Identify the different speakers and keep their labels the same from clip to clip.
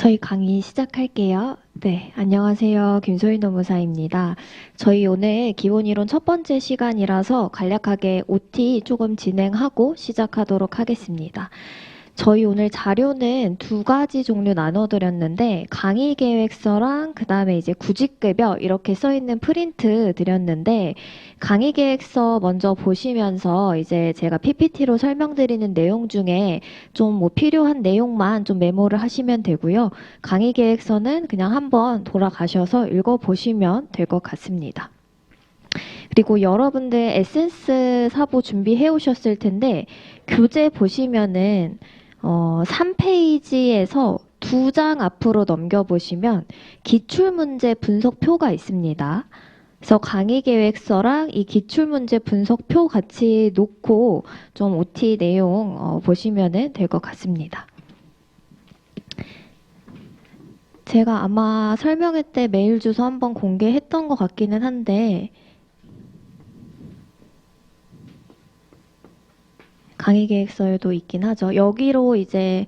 Speaker 1: 저희 강의 시작할게요. 네, 안녕하세요. 김소희 노무사입니다. 저희 오늘 기본이론 첫 번째 시간이라서 간략하게 OT 조금 진행하고 시작하도록 하겠습니다. 저희 오늘 자료는 두 가지 종류 나눠드렸는데 강의 계획서랑 그 다음에 이제 구직급여 이렇게 써있는 프린트 드렸는데 강의 계획서 먼저 보시면서 이제 제가 PPT로 설명드리는 내용 중에 좀 뭐 필요한 내용만 좀 메모를 하시면 되고요. 강의 계획서는 그냥 한번 돌아가셔서 읽어보시면 될 것 같습니다. 그리고 여러분들 에센스 사보 준비해 오셨을 텐데 교재 보시면은 3페이지에서 2장 앞으로 넘겨보시면 기출문제 분석표가 있습니다. 그래서 강의 계획서랑 이 기출문제 분석표 같이 놓고 좀 OT 내용 보시면 될 것 같습니다. 제가 아마 설명회 때 메일 주소 한번 공개했던 것 같기는 한데 강의 계획서에도 있긴 하죠. 여기로 이제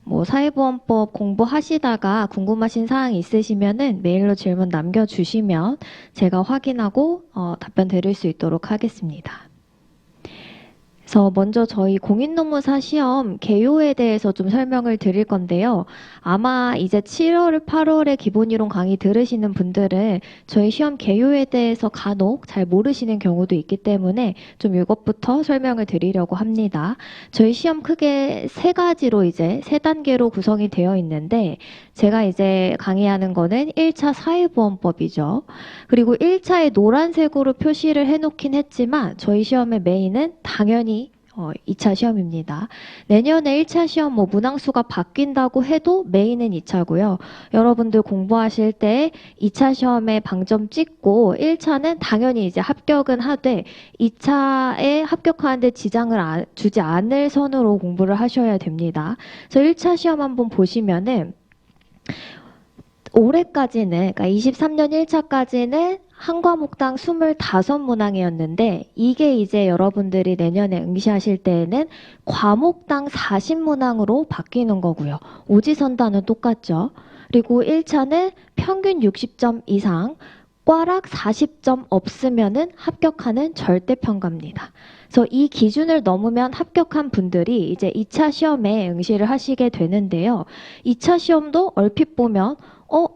Speaker 1: 뭐 사회보험법 공부하시다가 궁금하신 사항 있으시면은 메일로 질문 남겨주시면 제가 확인하고 답변 드릴 수 있도록 하겠습니다. 그래서 먼저 저희 공인노무사 시험 개요에 대해서 좀 설명을 드릴 건데요. 아마 이제 7월, 8월에 기본이론 강의 들으시는 분들은 저희 시험 개요에 대해서 간혹 잘 모르시는 경우도 있기 때문에 좀 이것부터 설명을 드리려고 합니다. 저희 시험 크게 세 가지로 이제 세 단계로 구성이 되어 있는데 제가 이제 강의하는 거는 1차 사회보험법이죠. 그리고 1차에 노란색으로 표시를 해놓긴 했지만 저희 시험의 메인은 당연히 2차 시험입니다. 내년에 1차 시험 뭐 문항수가 바뀐다고 해도 메인은 2차고요. 여러분들 공부하실 때 2차 시험에 방점 찍고 1차는 당연히 이제 합격은 하되 2차에 합격하는데 지장을 주지 않을 선으로 공부를 하셔야 됩니다. 그래서 1차 시험 한번 보시면은 올해까지는, 그러니까 23년 1차까지는 한 과목당 25문항이었는데 이게 이제 여러분들이 내년에 응시하실 때에는 과목당 40문항으로 바뀌는 거고요. 오지선다는 똑같죠. 그리고 1차는 평균 60점 이상, 꽈락 40점 없으면은 합격하는 절대평가입니다. 그래서 이 기준을 넘으면 합격한 분들이 이제 2차 시험에 응시를 하시게 되는데요. 2차 시험도 얼핏 보면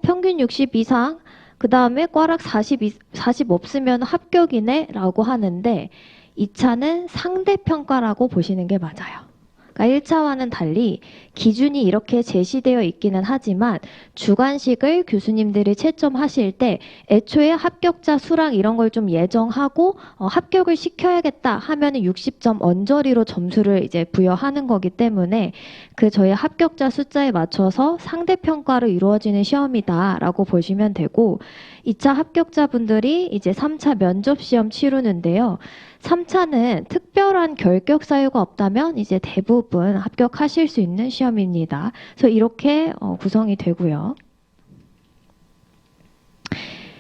Speaker 1: 평균 60 이상, 그 다음에 꽈락 40 없으면 합격이네 라고 하는데 2차는 상대평가라고 보시는 게 맞아요. 그러니까 1차와는 달리 기준이 이렇게 제시되어 있기는 하지만 주관식을 교수님들이 채점하실 때 애초에 합격자 수랑 이런 걸 좀 예정하고 합격을 시켜야겠다 하면은 60점 언저리로 점수를 이제 부여하는 거기 때문에 그 저희 합격자 숫자에 맞춰서 상대평가로 이루어지는 시험이다라고 보시면 되고 2차 합격자분들이 이제 3차 면접시험 치르는데요. 3차는 특별한 결격 사유가 없다면 이제 대부분 합격하실 수 있는 시험입니다. 그래서 이렇게 구성이 되고요.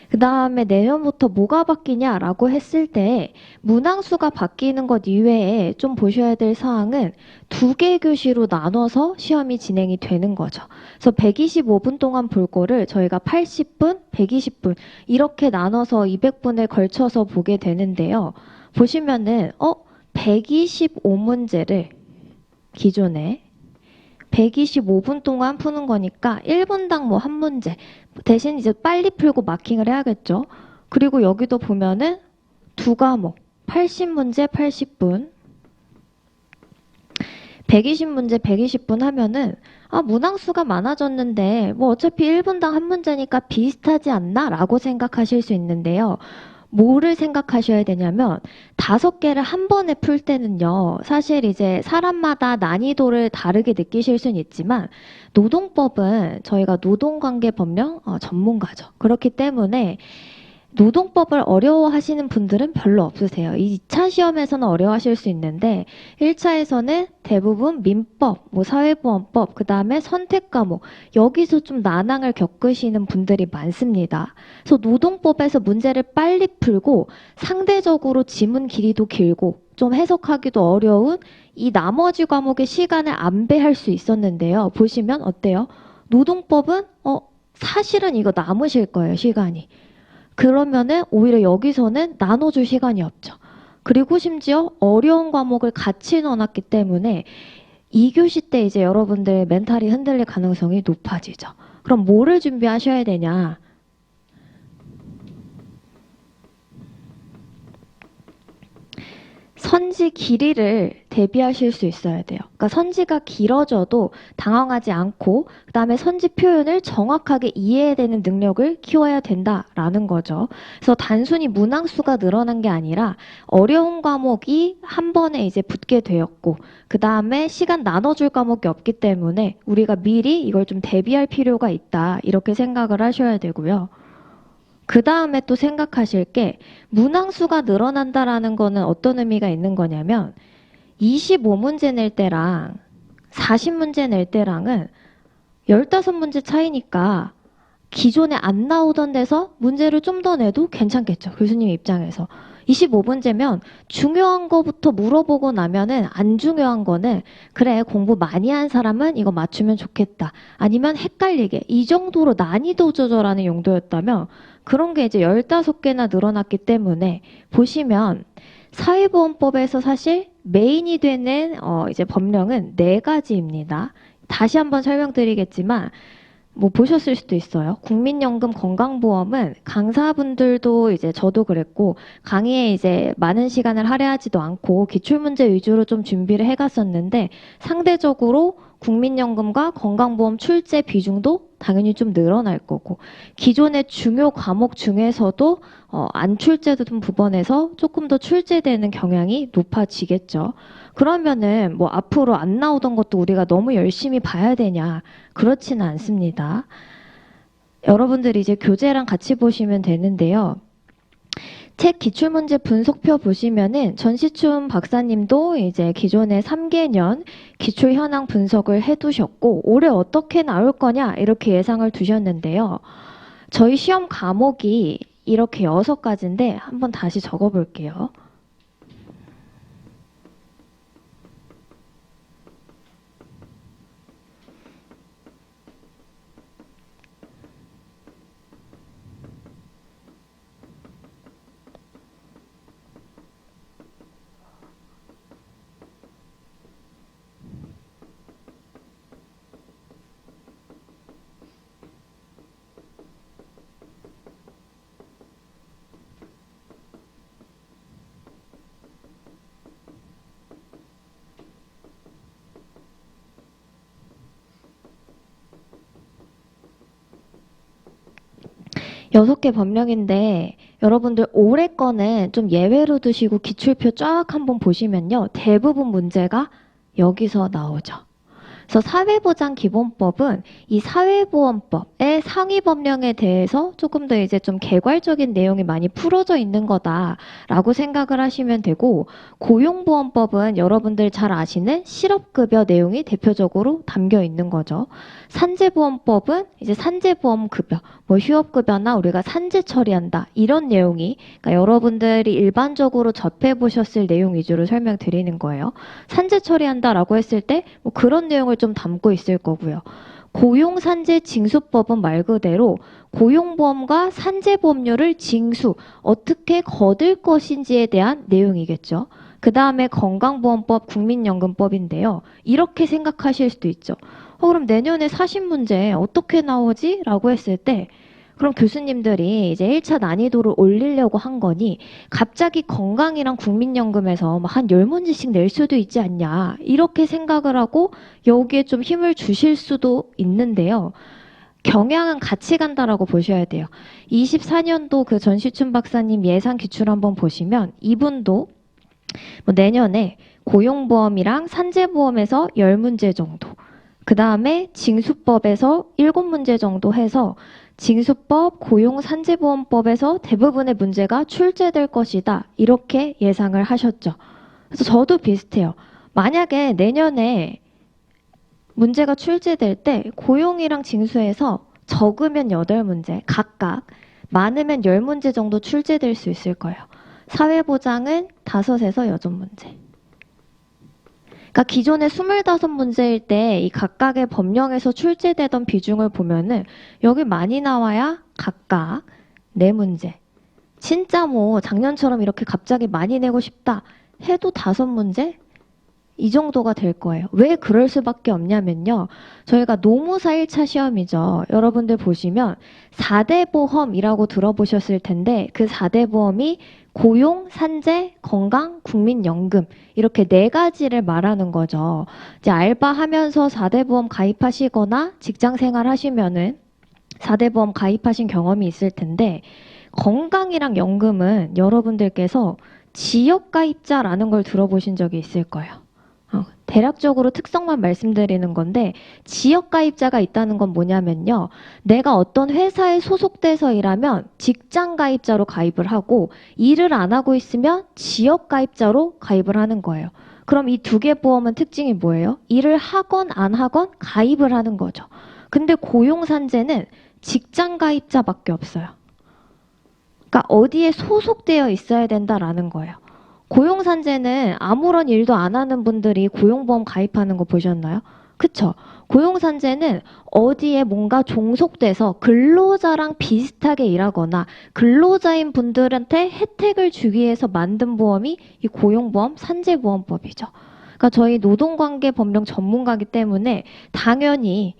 Speaker 1: 그 다음에 내년부터 뭐가 바뀌냐라고 했을 때 문항수가 바뀌는 것 이외에 좀 보셔야 될 사항은 2개 교시로 나눠서 시험이 진행이 되는 거죠. 그래서 125분 동안 볼 거를 저희가 80분, 120분 이렇게 나눠서 200분에 걸쳐서 보게 되는데요. 보시면은 125문제를 기존에 125분 동안 푸는 거니까 1분당 뭐 한 문제 대신 이제 빨리 풀고 마킹을 해야겠죠. 그리고 여기도 보면은 두 과목 80문제 80분 120문제 120분 하면은 문항수가 많아졌는데 뭐 어차피 1분당 한 문제니까 비슷하지 않나? 라고 생각하실 수 있는데요. 뭐를 생각하셔야 되냐면 5개를 한 번에 풀 때는요. 사실 이제 사람마다 난이도를 다르게 느끼실 수는 있지만 노동법은 저희가 노동관계법령 전문가죠. 그렇기 때문에 노동법을 어려워하시는 분들은 별로 없으세요. 2차 시험에서는 어려워하실 수 있는데 1차에서는 대부분 민법, 뭐 사회보험법, 그 다음에 선택과목 여기서 좀 난항을 겪으시는 분들이 많습니다. 그래서 노동법에서 문제를 빨리 풀고 상대적으로 지문 길이도 길고 좀 해석하기도 어려운 이 나머지 과목의 시간을 안배할 수 있었는데요. 보시면 어때요? 노동법은 사실은 이거 남으실 거예요, 시간이. 그러면은 오히려 여기서는 나눠줄 시간이 없죠. 그리고 심지어 어려운 과목을 같이 넣어놨기 때문에 2교시 때 이제 여러분들 멘탈이 흔들릴 가능성이 높아지죠. 그럼 뭐를 준비하셔야 되냐? 선지 길이를 대비하실 수 있어야 돼요. 그러니까 선지가 길어져도 당황하지 않고 그다음에 선지 표현을 정확하게 이해해야 되는 능력을 키워야 된다라는 거죠. 그래서 단순히 문항수가 늘어난 게 아니라 어려운 과목이 한 번에 이제 붙게 되었고 그다음에 시간 나눠줄 과목이 없기 때문에 우리가 미리 이걸 좀 대비할 필요가 있다. 이렇게 생각을 하셔야 되고요. 그 다음에 또 생각하실 게 문항수가 늘어난다라는 거는 어떤 의미가 있는 거냐면 25문제 낼 때랑 40문제 낼 때랑은 15문제 차이니까 기존에 안 나오던 데서 문제를 좀 더 내도 괜찮겠죠. 교수님 입장에서. 25문제면 중요한 거부터 물어보고 나면은 안 중요한 거는 그래 공부 많이 한 사람은 이거 맞추면 좋겠다. 아니면 헷갈리게 이 정도로 난이도 조절하는 용도였다면 그런 게 이제 15개나 늘어났기 때문에 보시면 사회보험법에서 사실 메인이 되는 이제 법령은 4가지입니다. 다시 한번 설명드리겠지만 뭐 보셨을 수도 있어요. 국민연금 건강보험은 강사분들도 이제 저도 그랬고 강의에 이제 많은 시간을 할애하지도 않고 기출문제 위주로 좀 준비를 해갔었는데 상대적으로 국민연금과 건강보험 출제 비중도 당연히 좀 늘어날 거고 기존의 중요 과목 중에서도 안 출제된 부분에서 조금 더 출제되는 경향이 높아지겠죠. 그러면은 뭐 앞으로 안 나오던 것도 우리가 너무 열심히 봐야 되냐? 그렇지는 않습니다. 여러분들이 이제 교재랑 같이 보시면 되는데요. 책 기출문제 분석표 보시면은 전시춘 박사님도 이제 기존의 3개년 기출 현황 분석을 해두셨고 올해 어떻게 나올 거냐 이렇게 예상을 두셨는데요. 저희 시험 과목이 이렇게 6가지인데 한번 다시 적어볼게요. 여섯 개 법령인데 여러분들 올해 거는 좀 예외로 두시고 기출표 쫙 한번 보시면요. 대부분 문제가 여기서 나오죠. 그래서 사회보장기본법은 이 사회보험법의 상위 법령에 대해서 조금 더 이제 좀 개괄적인 내용이 많이 풀어져 있는 거다라고 생각을 하시면 되고 고용보험법은 여러분들 잘 아시는 실업급여 내용이 대표적으로 담겨 있는 거죠. 산재보험법은 이제 산재보험급여, 뭐 휴업급여나 우리가 산재 처리한다 이런 내용이 그러니까 여러분들이 일반적으로 접해보셨을 내용 위주로 설명드리는 거예요. 산재 처리한다라고 했을 때 뭐 그런 내용을 좀 담고 있을 거고요. 고용산재 징수법은 말 그대로 고용보험과 산재보험료를 징수, 어떻게 거둘 것인지에 대한 내용이겠죠. 그 다음에 건강보험법, 국민연금법인데요. 이렇게 생각하실 수도 있죠. 그럼 내년에 40문제 어떻게 나오지? 라고 했을 때 그럼 교수님들이 이제 1차 난이도를 올리려고 한 거니 갑자기 건강이랑 국민연금에서 한 10문제씩 낼 수도 있지 않냐 이렇게 생각을 하고 여기에 좀 힘을 주실 수도 있는데요. 경향은 같이 간다라고 보셔야 돼요. 24년도 그 전시춘 박사님 예상 기출 한번 보시면 이분도 뭐 내년에 고용보험이랑 산재보험에서 10문제 정도 그 다음에 징수법에서 7문제 정도 해서 징수법, 고용산재보험법에서 대부분의 문제가 출제될 것이다. 이렇게 예상을 하셨죠. 그래서 저도 비슷해요. 만약에 내년에 문제가 출제될 때 고용이랑 징수에서 적으면 8문제 각각, 많으면 10문제 정도 출제될 수 있을 거예요. 사회보장은 5에서 6문제. 그러니까 기존에 25문제일 때 이 각각의 법령에서 출제되던 비중을 보면은 여기 많이 나와야 각각 4문제. 진짜 뭐 작년처럼 이렇게 갑자기 많이 내고 싶다 해도 5문제? 이 정도가 될 거예요. 왜 그럴 수밖에 없냐면요. 저희가 노무사 1차 시험이죠. 여러분들 보시면 4대 보험이라고 들어보셨을 텐데 그 4대 보험이 고용, 산재, 건강, 국민연금 이렇게 4가지를 말하는 거죠. 이제 알바하면서 4대 보험 가입하시거나 직장생활 하시면은 4대 보험 가입하신 경험이 있을 텐데 건강이랑 연금은 여러분들께서 지역가입자라는 걸 들어보신 적이 있을 거예요. 대략적으로 특성만 말씀드리는 건데 지역가입자가 있다는 건 뭐냐면요. 내가 어떤 회사에 소속돼서 일하면 직장가입자로 가입을 하고 일을 안 하고 있으면 지역가입자로 가입을 하는 거예요. 그럼 이 2개 보험은 특징이 뭐예요? 일을 하건 안 하건 가입을 하는 거죠. 근데 고용산재는 직장가입자밖에 없어요. 그러니까 어디에 소속되어 있어야 된다라는 거예요. 고용산재는 아무런 일도 안 하는 분들이 고용보험 가입하는 거 보셨나요? 그쵸? 고용산재는 어디에 뭔가 종속돼서 근로자랑 비슷하게 일하거나 근로자인 분들한테 혜택을 주기 위해서 만든 보험이 이 고용보험 산재보험법이죠. 그러니까 저희 노동관계 법령 전문가이기 때문에 당연히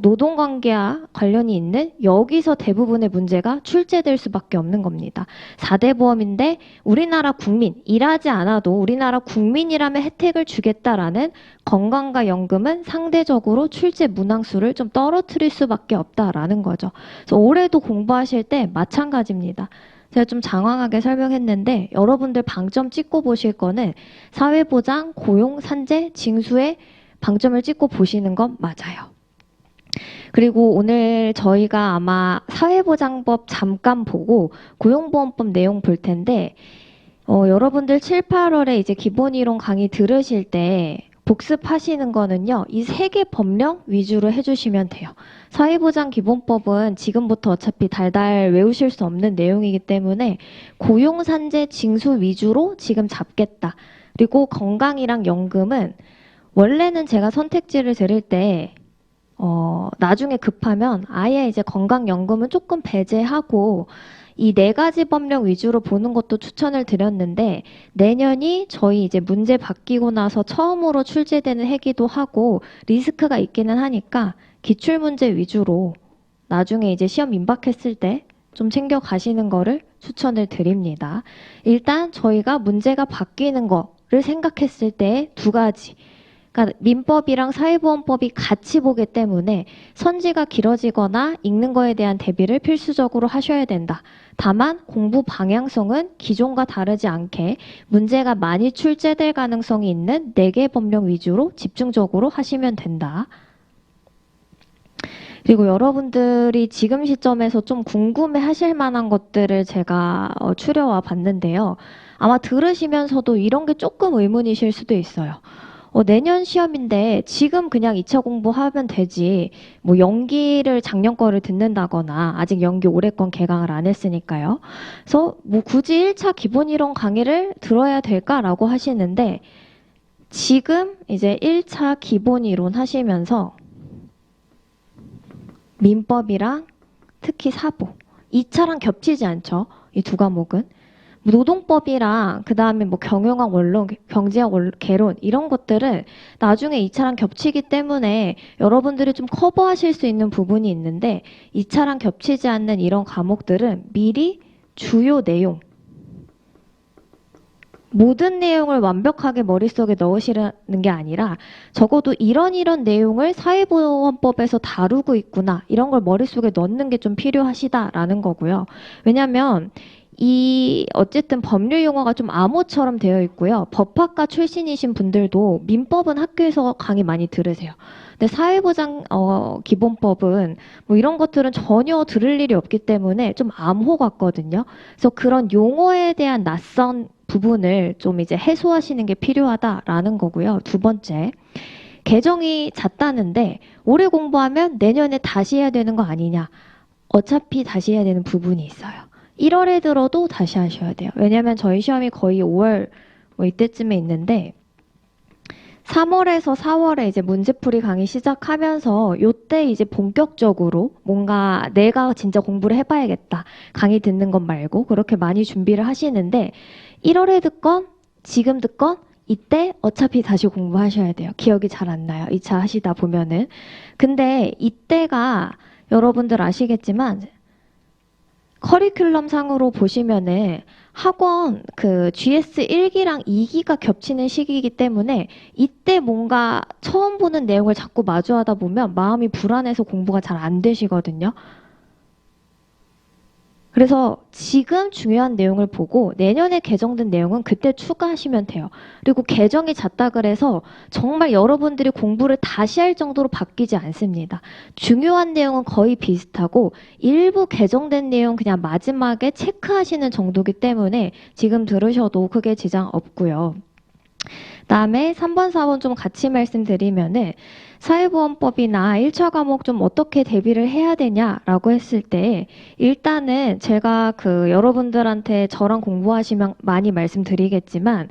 Speaker 1: 노동관계와 관련이 있는 여기서 대부분의 문제가 출제될 수밖에 없는 겁니다. 4대 보험인데 우리나라 국민, 일하지 않아도 우리나라 국민이라면 혜택을 주겠다라는 건강과 연금은 상대적으로 출제 문항수를 좀 떨어뜨릴 수밖에 없다라는 거죠. 그래서 올해도 공부하실 때 마찬가지입니다. 제가 좀 장황하게 설명했는데 여러분들 방점 찍고 보실 거는 사회보장, 고용, 산재, 징수에 방점을 찍고 보시는 건 맞아요. 그리고 오늘 저희가 아마 사회보장법 잠깐 보고 고용보험법 내용 볼 텐데 여러분들 7, 8월에 이제 기본이론 강의 들으실 때 복습하시는 거는요. 이 3개 법령 위주로 해주시면 돼요. 사회보장기본법은 지금부터 어차피 달달 외우실 수 없는 내용이기 때문에 고용산재 징수 위주로 지금 잡겠다. 그리고 건강이랑 연금은 원래는 제가 선택지를 드릴 때 나중에 급하면 아예 이제 건강연금은 조금 배제하고 이 4가지 법령 위주로 보는 것도 추천을 드렸는데 내년이 저희 이제 문제 바뀌고 나서 처음으로 출제되는 해기도 하고 리스크가 있기는 하니까 기출문제 위주로 나중에 이제 시험 임박했을 때 좀 챙겨 가시는 거를 추천을 드립니다. 일단 저희가 문제가 바뀌는 거를 생각했을 때 2가지 그러니까 민법이랑 사회보험법이 같이 보기 때문에 선지가 길어지거나 읽는 거에 대한 대비를 필수적으로 하셔야 된다. 다만 공부 방향성은 기존과 다르지 않게 문제가 많이 출제될 가능성이 있는 4개 법령 위주로 집중적으로 하시면 된다. 그리고 여러분들이 지금 시점에서 좀 궁금해 하실 만한 것들을 제가 추려와 봤는데요. 아마 들으시면서도 이런 게 조금 의문이실 수도 있어요. 내년 시험인데 지금 그냥 2차 공부하면 되지. 뭐 연기를 작년 거를 듣는다거나 아직 연기 올해 건 개강을 안 했으니까요. 그래서 뭐 굳이 1차 기본이론 강의를 들어야 될까라고 하시는데 지금 이제 1차 기본이론 하시면서 민법이랑 특히 사보 2차랑 겹치지 않죠. 이 2과목은. 노동법이랑 그 다음에 뭐 경영학 원론, 경제학 원론, 개론 이런 것들은 나중에 2차랑 겹치기 때문에 여러분들이 좀 커버하실 수 있는 부분이 있는데 2차랑 겹치지 않는 이런 과목들은 미리 주요 내용 모든 내용을 완벽하게 머릿속에 넣으시라는 게 아니라 적어도 이런 내용을 사회보험법에서 다루고 있구나 이런 걸 머릿속에 넣는 게 좀 필요하시다라는 거고요. 왜냐하면 어쨌든 법률 용어가 좀 암호처럼 되어 있고요. 법학과 출신이신 분들도 민법은 학교에서 강의 많이 들으세요. 근데 사회보장 기본법은 뭐 이런 것들은 전혀 들을 일이 없기 때문에 좀 암호 같거든요. 그래서 그런 용어에 대한 낯선 부분을 좀 이제 해소하시는 게 필요하다라는 거고요. 2번째, 개정이 잦다는데 올해 공부하면 내년에 다시 해야 되는 거 아니냐. 어차피 다시 해야 되는 부분이 있어요. 1월에 들어도 다시 하셔야 돼요. 왜냐하면 저희 시험이 거의 5월 뭐 이때쯤에 있는데 3월에서 4월에 이제 문제풀이 강의 시작하면서 요때 이제 본격적으로 뭔가 내가 진짜 공부를 해봐야겠다. 강의 듣는 것 말고 그렇게 많이 준비를 하시는데 1월에 듣건 지금 듣건 이때 어차피 다시 공부하셔야 돼요. 기억이 잘 안 나요. 2차 하시다 보면은. 근데 이때가 여러분들 아시겠지만 커리큘럼 상으로 보시면은 학원 그 GS 1기랑 2기가 겹치는 시기이기 때문에 이때 뭔가 처음 보는 내용을 자꾸 마주하다 보면 마음이 불안해서 공부가 잘 안 되시거든요. 그래서 지금 중요한 내용을 보고 내년에 개정된 내용은 그때 추가하시면 돼요. 그리고 개정이 잦다 그래서 정말 여러분들이 공부를 다시 할 정도로 바뀌지 않습니다. 중요한 내용은 거의 비슷하고 일부 개정된 내용 그냥 마지막에 체크하시는 정도이기 때문에 지금 들으셔도 크게 지장 없고요. 그다음에 3번, 4번 좀 같이 말씀드리면은 사회보험법이나 1차 과목 좀 어떻게 대비를 해야 되냐라고 했을 때 일단은 제가 그 여러분들한테 저랑 공부하시면 많이 말씀드리겠지만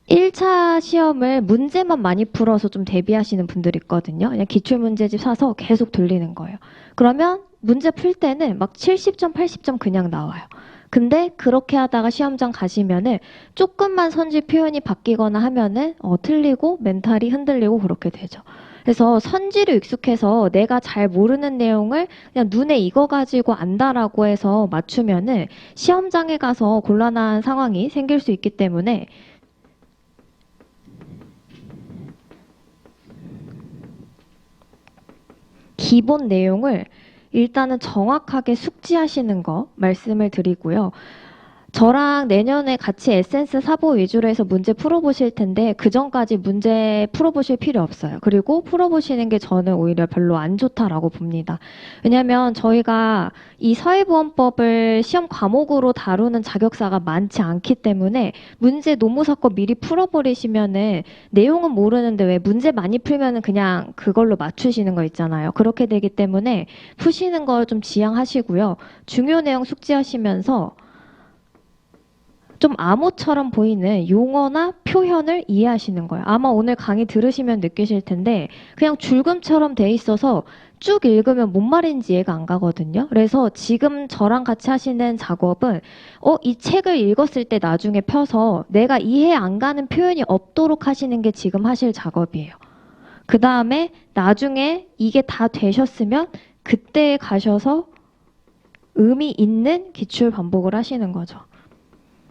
Speaker 1: 1차 시험을 문제만 많이 풀어서 좀 대비하시는 분들 있거든요. 그냥 기출문제집 사서 계속 돌리는 거예요. 그러면 문제 풀 때는 막 70점, 80점 그냥 나와요. 근데 그렇게 하다가 시험장 가시면은 조금만 선지 표현이 바뀌거나 하면은 틀리고 멘탈이 흔들리고 그렇게 되죠. 그래서 선지를 익숙해서 내가 잘 모르는 내용을 그냥 눈에 익어가지고 안다라고 해서 맞추면은 시험장에 가서 곤란한 상황이 생길 수 있기 때문에 기본 내용을 일단은 정확하게 숙지하시는 거 말씀을 드리고요. 저랑 내년에 같이 에센스 사보 위주로 해서 문제 풀어보실 텐데 그 전까지 문제 풀어보실 필요 없어요. 그리고 풀어보시는 게 저는 오히려 별로 안 좋다라고 봅니다. 왜냐하면 저희가 이 사회보험법을 시험 과목으로 다루는 자격사가 많지 않기 때문에 문제 노무사 거 미리 풀어버리시면은 내용은 모르는데 왜 문제 많이 풀면은 그냥 그걸로 맞추시는 거 있잖아요. 그렇게 되기 때문에 푸시는 걸 좀 지양하시고요. 중요 내용 숙지하시면서 좀 암호처럼 보이는 용어나 표현을 이해하시는 거예요. 아마 오늘 강의 들으시면 느끼실 텐데 그냥 줄금처럼 돼 있어서 쭉 읽으면 뭔 말인지 이해가 안 가거든요. 그래서 지금 저랑 같이 하시는 작업은 이 책을 읽었을 때 나중에 펴서 내가 이해 안 가는 표현이 없도록 하시는 게 지금 하실 작업이에요. 그 다음에 나중에 이게 다 되셨으면 그때 가셔서 의미 있는 기출 반복을 하시는 거죠.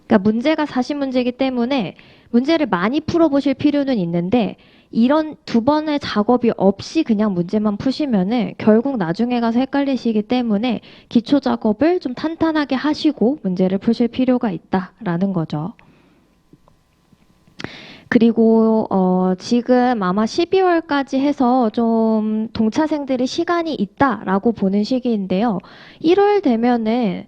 Speaker 1: 그러니까 문제가 40문제이기 때문에 문제를 많이 풀어보실 필요는 있는데 이런 두 번의 작업이 없이 그냥 문제만 푸시면은 결국 나중에 가서 헷갈리시기 때문에 기초 작업을 좀 탄탄하게 하시고 문제를 푸실 필요가 있다라는 거죠. 그리고 지금 아마 12월까지 해서 좀 동차생들이 시간이 있다라고 보는 시기인데요. 1월 되면은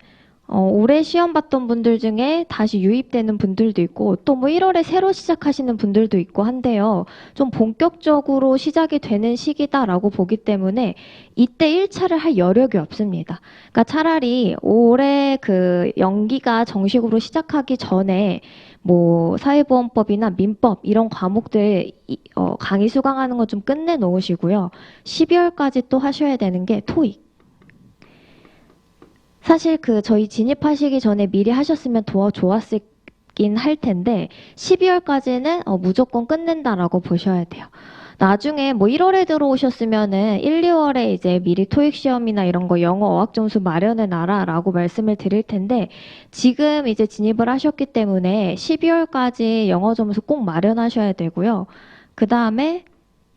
Speaker 1: 올해 시험 봤던 분들 중에 다시 유입되는 분들도 있고 또 뭐 1월에 새로 시작하시는 분들도 있고 한데요. 좀 본격적으로 시작이 되는 시기다라고 보기 때문에 이때 1차를 할 여력이 없습니다. 그러니까 차라리 올해 그 연기가 정식으로 시작하기 전에 뭐 사회보험법이나 민법 이런 과목들 강의 수강하는 거 좀 끝내 놓으시고요. 12월까지 또 하셔야 되는 게 토익. 사실 그 저희 진입하시기 전에 미리 하셨으면 더 좋았긴 할 텐데 12월까지는 무조건 끝낸다라고 보셔야 돼요. 나중에 뭐 1월에 들어오셨으면은 1, 2월에 이제 미리 토익 시험이나 이런 거 영어 어학 점수 마련해 놔라라고 말씀을 드릴 텐데 지금 이제 진입을 하셨기 때문에 12월까지 영어 점수 꼭 마련하셔야 되고요. 그 다음에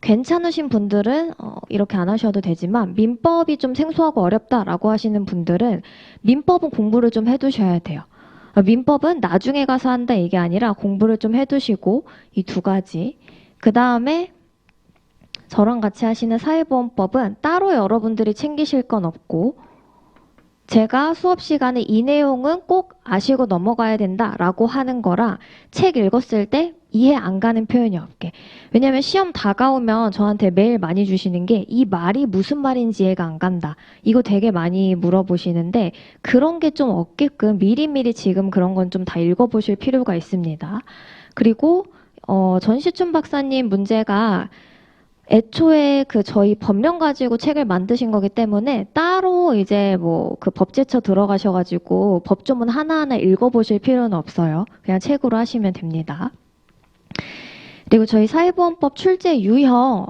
Speaker 1: 괜찮으신 분들은 이렇게 안 하셔도 되지만 민법이 좀 생소하고 어렵다라고 하시는 분들은 민법은 공부를 좀 해두셔야 돼요. 민법은 나중에 가서 한다 이게 아니라 공부를 좀 해두시고 이 두 가지. 그 다음에 저랑 같이 하시는 사회보험법은 따로 여러분들이 챙기실 건 없고 제가 수업 시간에 이 내용은 꼭 아시고 넘어가야 된다라고 하는 거랑 책 읽었을 때 이해 안 가는 표현이 없게. 왜냐면 시험 다가오면 저한테 메일 많이 주시는 게 이 말이 무슨 말인지 이해가 안 간다. 이거 되게 많이 물어보시는데 그런 게 좀 없게끔 미리미리 지금 그런 건 좀 다 읽어보실 필요가 있습니다. 그리고 전시춘 박사님 문제가 애초에 그 저희 법령 가지고 책을 만드신 거기 때문에 따로 이제 뭐 그 법제처 들어가셔가지고 법조문 하나하나 읽어보실 필요는 없어요. 그냥 책으로 하시면 됩니다. 그리고 저희 사회보험법 출제 유형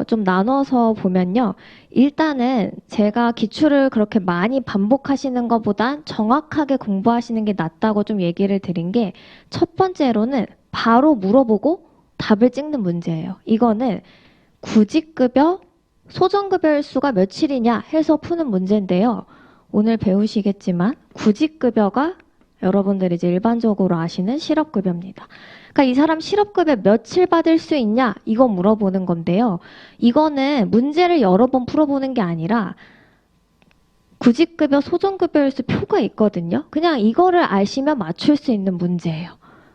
Speaker 1: 좀 나눠서 보면요. 일단은 제가 기출을 그렇게 많이 반복하시는 것보단 정확하게 공부하시는 게 낫다고 좀 얘기를 드린 게 첫 번째로는 바로 물어보고 답을 찍는 문제예요. 이거는 구직급여, 소정급여일 수가 며칠이냐 해서 푸는 문제인데요. 오늘 배우시겠지만 구직급여가 여러분들이 이제 일반적으로 아시는 실업급여입니다. 그러니까 이 사람 실업급여 며칠 받을 수 있냐 이거 물어보는 건데요. 이거는 문제를 여러 번 풀어보는 게 아니라 구직급여, 소정급여일 수 표가 있거든요. 그냥 이거를 아시면 맞출 수 있는 문제예요.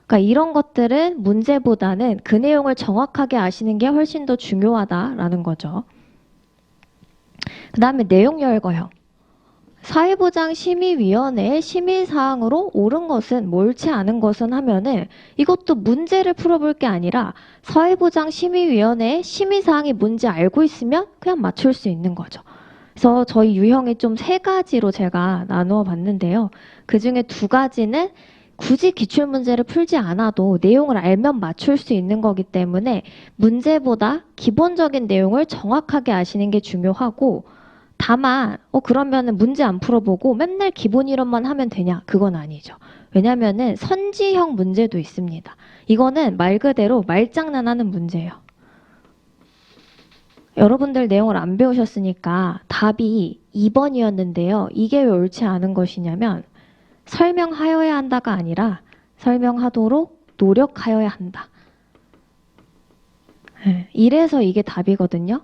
Speaker 1: 그러니까 이런 것들은 문제보다는 그 내용을 정확하게 아시는 게 훨씬 더 중요하다라는 거죠. 그 다음에 내용 열거형. 사회보장심의위원회의 심의사항으로 옳은 것은 뭐 옳지 않은 것은 하면은 이것도 문제를 풀어볼 게 아니라 사회보장심의위원회의 심의사항이 뭔지 알고 있으면 그냥 맞출 수 있는 거죠. 그래서 저희 유형이 좀 세 가지로 제가 나누어 봤는데요. 그 중에 두 가지는 굳이 기출문제를 풀지 않아도 내용을 알면 맞출 수 있는 거기 때문에 문제보다 기본적인 내용을 정확하게 아시는 게 중요하고 다만 그러면은 문제 안 풀어보고 맨날 기본 이론만 하면 되냐? 그건 아니죠. 왜냐면은 선지형 문제도 있습니다. 이거는 말 그대로 말장난하는 문제예요. 여러분들 내용을 안 배우셨으니까 답이 2번이었는데요. 이게 왜 옳지 않은 것이냐면 설명하여야 한다가 아니라 설명하도록 노력하여야 한다. 이래서 이게 답이거든요.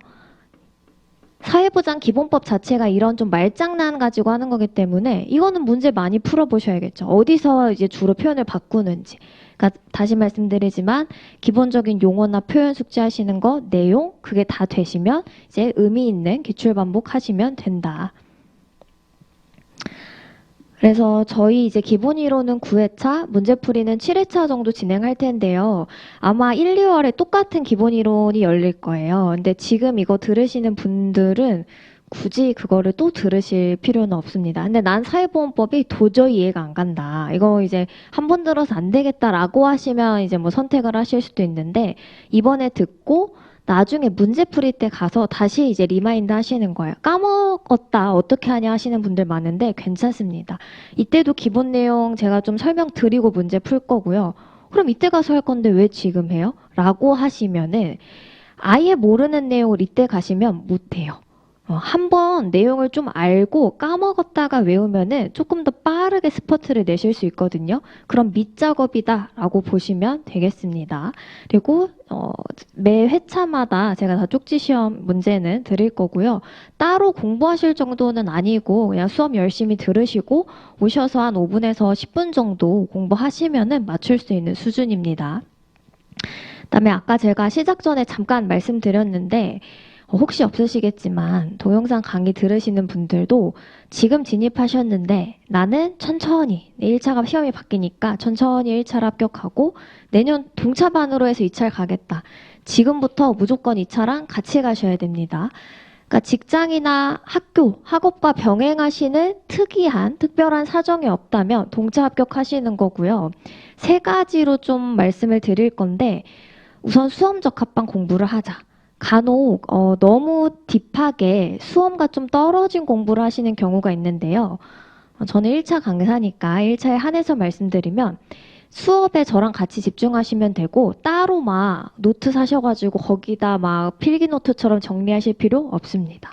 Speaker 1: 사회보장 기본법 자체가 이런 좀 말장난 가지고 하는 거기 때문에 이거는 문제 많이 풀어보셔야겠죠. 어디서 이제 주로 표현을 바꾸는지. 그러니까 다시 말씀드리지만 기본적인 용어나 표현 숙지하시는 거, 내용 그게 다 되시면 이제 의미 있는 기출 반복하시면 된다. 그래서 저희 이제 기본 이론은 9회차, 문제풀이는 7회차 정도 진행할 텐데요. 아마 1, 2월에 똑같은 기본 이론이 열릴 거예요. 근데 지금 이거 들으시는 분들은 굳이 그거를 또 들으실 필요는 없습니다. 근데 난 사회보험법이 도저히 이해가 안 간다. 이거 이제 한 번 들어서 안 되겠다라고 하시면 이제 뭐 선택을 하실 수도 있는데 이번에 듣고 나중에 문제 풀이 때 가서 다시 이제 리마인드 하시는 거예요. 까먹었다 어떻게 하냐 하시는 분들 많은데 괜찮습니다. 이때도 기본 내용 제가 좀 설명드리고 문제 풀 거고요. 그럼 이때 가서 할 건데 왜 지금 해요? 라고 하시면은 아예 모르는 내용을 이때 가시면 못해요. 한번 내용을 좀 알고 까먹었다가 외우면은 조금 더 빠르게 스퍼트를 내실 수 있거든요. 그럼 밑작업이다라고 보시면 되겠습니다. 그리고 매 회차마다 제가 다 쪽지 시험 문제는 드릴 거고요. 따로 공부하실 정도는 아니고 그냥 수업 열심히 들으시고 오셔서 한 5분에서 10분 정도 공부하시면은 맞출 수 있는 수준입니다. 그다음에 아까 제가 시작 전에 잠깐 말씀드렸는데 혹시 없으시겠지만 동영상 강의 들으시는 분들도 지금 진입하셨는데 나는 천천히 1차가 시험이 바뀌니까 천천히 1차를 합격하고 내년 동차반으로 해서 2차를 가겠다. 지금부터 무조건 2차랑 같이 가셔야 됩니다. 그러니까 직장이나 학교, 학업과 병행하시는 특별한 사정이 없다면 동차 합격하시는 거고요. 세 가지로 좀 말씀을 드릴 건데 우선 수험 적합반 공부를 하자. 간혹 너무 딥하게 수험과 좀 떨어진 공부를 하시는 경우가 있는데요. 저는 1차 강사니까 1차에 한해서 말씀드리면 수업에 저랑 같이 집중하시면 되고 따로 막 노트 사셔가지고 거기다 막 필기노트처럼 정리하실 필요 없습니다.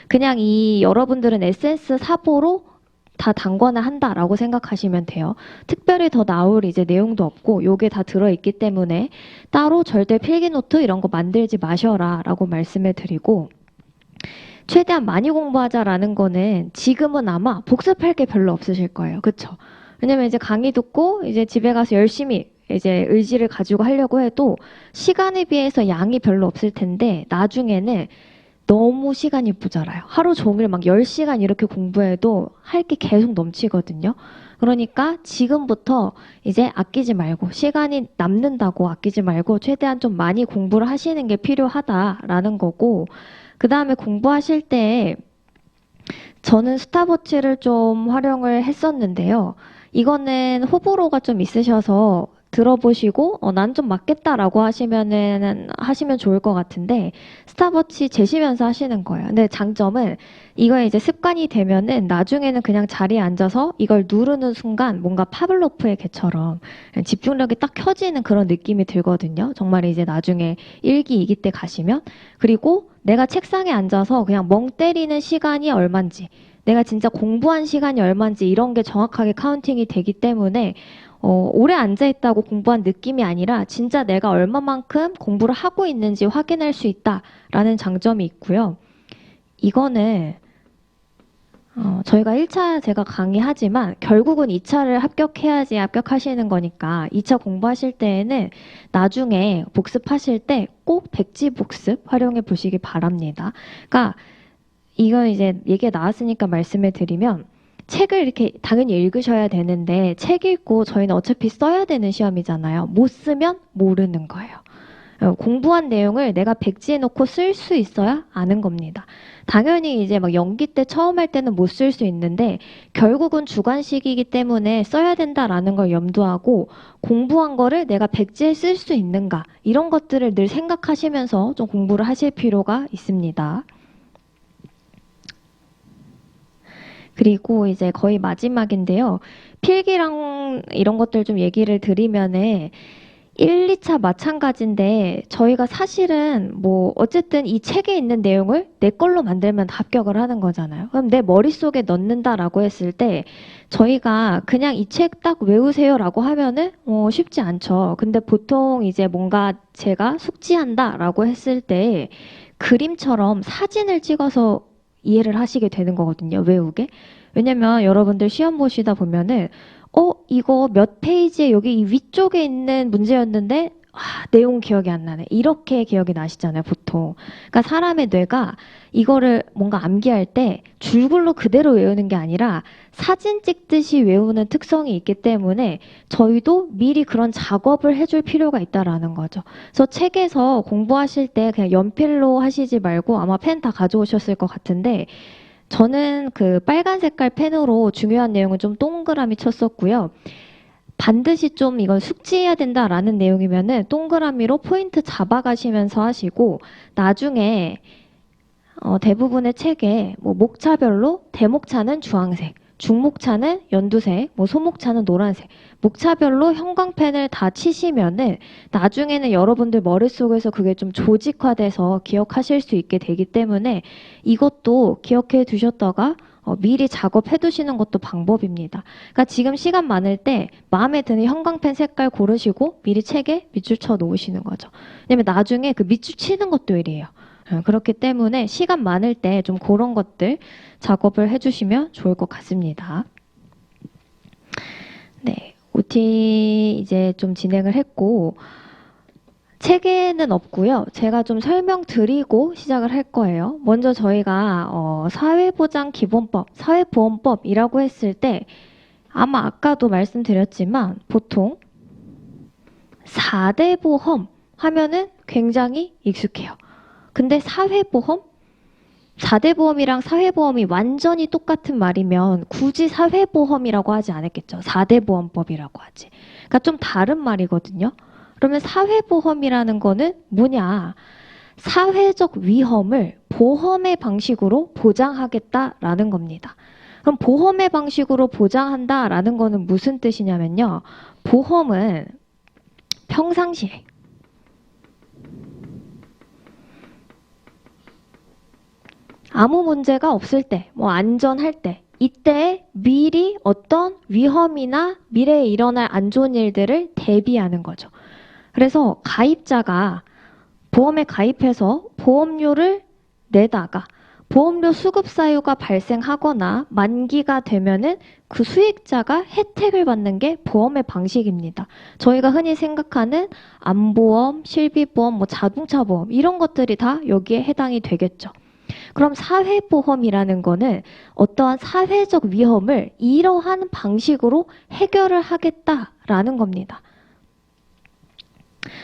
Speaker 1: 그냥 여러분들은 에센스 사보로 다 단권을 한다라고 생각하시면 돼요. 특별히 더 나올 이제 내용도 없고 요게 다 들어있기 때문에 따로 절대 필기노트 이런 거 만들지 마셔라 라고 말씀을 드리고 최대한 많이 공부하자라는 거는 지금은 아마 복습할 게 별로 없으실 거예요. 그쵸? 왜냐면 이제 강의 듣고 이제 집에 가서 열심히 이제 의지를 가지고 하려고 해도 시간에 비해서 양이 별로 없을 텐데 나중에는 너무 시간이 모자라요. 하루 종일 막 10시간 이렇게 공부해도 할 게 계속 넘치거든요. 그러니까 지금부터 이제 아끼지 말고 시간이 남는다고 아끼지 말고 최대한 좀 많이 공부를 하시는 게 필요하다라는 거고 그 다음에 공부하실 때 저는 스탑워치를 좀 활용을 했었는데요. 이거는 호불호가 좀 있으셔서 들어보시고 난 좀 맞겠다라고 하시면 좋을 것 같은데 스탑워치 재시면서 하시는 거예요. 근데 장점은 이거 이제 습관이 되면은 나중에는 그냥 자리에 앉아서 이걸 누르는 순간 뭔가 파블로프의 개처럼 집중력이 딱 켜지는 그런 느낌이 들거든요. 정말 이제 나중에 1기, 2기 때 가시면 그리고 내가 책상에 앉아서 그냥 멍 때리는 시간이 얼만지 내가 진짜 공부한 시간이 얼만지 이런 게 정확하게 카운팅이 되기 때문에 오래 앉아있다고 공부한 느낌이 아니라 진짜 내가 얼마만큼 공부를 하고 있는지 확인할 수 있다라는 장점이 있고요. 이거는 저희가 1차 제가 강의하지만 결국은 2차를 합격해야지 합격하시는 거니까 2차 공부하실 때에는 나중에 복습하실 때 꼭 백지 복습 활용해 보시기 바랍니다. 그러니까 이건 이제 얘기가 나왔으니까 말씀을 드리면 책을 이렇게 당연히 읽으셔야 되는데 책 읽고 저희는 어차피 써야 되는 시험이잖아요. 못 쓰면 모르는 거예요. 공부한 내용을 내가 백지에 놓고 쓸 수 있어야 아는 겁니다. 당연히 이제 막 연기 때 처음 할 때는 못 쓸 수 있는데 결국은 주관식이기 때문에 써야 된다라는 걸 염두하고 공부한 거를 내가 백지에 쓸 수 있는가 이런 것들을 늘 생각하시면서 좀 공부를 하실 필요가 있습니다. 그리고 이제 거의 마지막인데요. 필기랑 이런 것들 좀 얘기를 드리면은 1, 2차 마찬가지인데 저희가 사실은 뭐 어쨌든 이 책에 있는 내용을 내 걸로 만들면 다 합격을 하는 거잖아요. 그럼 내 머릿속에 넣는다라고 했을 때 저희가 그냥 이 책 딱 외우세요라고 하면은 쉽지 않죠. 근데 보통 이제 뭔가 제가 숙지한다라고 했을 때 그림처럼 사진을 찍어서 이해를 하시게 되는 거거든요. 외우게. 왜냐면 여러분들 시험 보시다 보면은 이거 몇 페이지에 여기 이 위쪽에 있는 문제였는데 내용 기억이 안 나네. 이렇게 기억이 나시잖아요, 보통. 그러니까 사람의 뇌가 이거를 뭔가 암기할 때 줄글로 그대로 외우는 게 아니라 사진 찍듯이 외우는 특성이 있기 때문에 저희도 미리 그런 작업을 해줄 필요가 있다라는 거죠. 그래서 책에서 공부하실 때 그냥 연필로 하시지 말고 아마 펜 다 가져오셨을 것 같은데 저는 그 빨간 색깔 펜으로 중요한 내용은 좀 동그라미 쳤었고요. 반드시 좀 이건 숙지해야 된다라는 내용이면은 동그라미로 포인트 잡아가시면서 하시고 나중에 대부분의 책에 뭐 목차별로 대목차는 주황색, 중목차는 연두색, 뭐 소목차는 노란색, 목차별로 형광펜을 다 치시면은 나중에는 여러분들 머릿속에서 그게 좀 조직화돼서 기억하실 수 있게 되기 때문에 이것도 기억해 두셨다가 미리 작업해 두시는 것도 방법입니다. 그러니까 지금 시간 많을 때 마음에 드는 형광펜 색깔 고르시고 미리 책에 밑줄 쳐 놓으시는 거죠. 왜냐면 나중에 그 밑줄 치는 것도 일이에요. 그렇기 때문에 시간 많을 때 좀 그런 것들 작업을 해주시면 좋을 것 같습니다. 네, OT 이제 좀 진행을 했고 책에는 없고요. 제가 좀 설명드리고 시작을 할 거예요. 먼저 저희가 사회보장기본법, 사회보험법이라고 했을 때 아마 아까도 말씀드렸지만 보통 4대 보험 하면은 굉장히 익숙해요. 근데 사회보험? 4대 보험이랑 사회보험이 완전히 똑같은 말이면 굳이 사회보험이라고 하지 않았겠죠. 4대 보험법이라고 하지. 그러니까 좀 다른 말이거든요. 그러면 사회보험이라는 거는 뭐냐? 사회적 위험을 보험의 방식으로 보장하겠다라는 겁니다. 그럼 보험의 방식으로 보장한다라는 거는 무슨 뜻이냐면요. 보험은 평상시에 아무 문제가 없을 때, 뭐 안전할 때, 이때 미리 어떤 위험이나 미래에 일어날 안 좋은 일들을 대비하는 거죠. 그래서 가입자가 보험에 가입해서 보험료를 내다가 보험료 수급 사유가 발생하거나 만기가 되면은 그 수익자가 혜택을 받는 게 보험의 방식입니다. 저희가 흔히 생각하는 암보험, 실비보험, 뭐 자동차 보험 이런 것들이 다 여기에 해당이 되겠죠. 그럼 사회보험이라는 거는 어떠한 사회적 위험을 이러한 방식으로 해결을 하겠다라는 겁니다.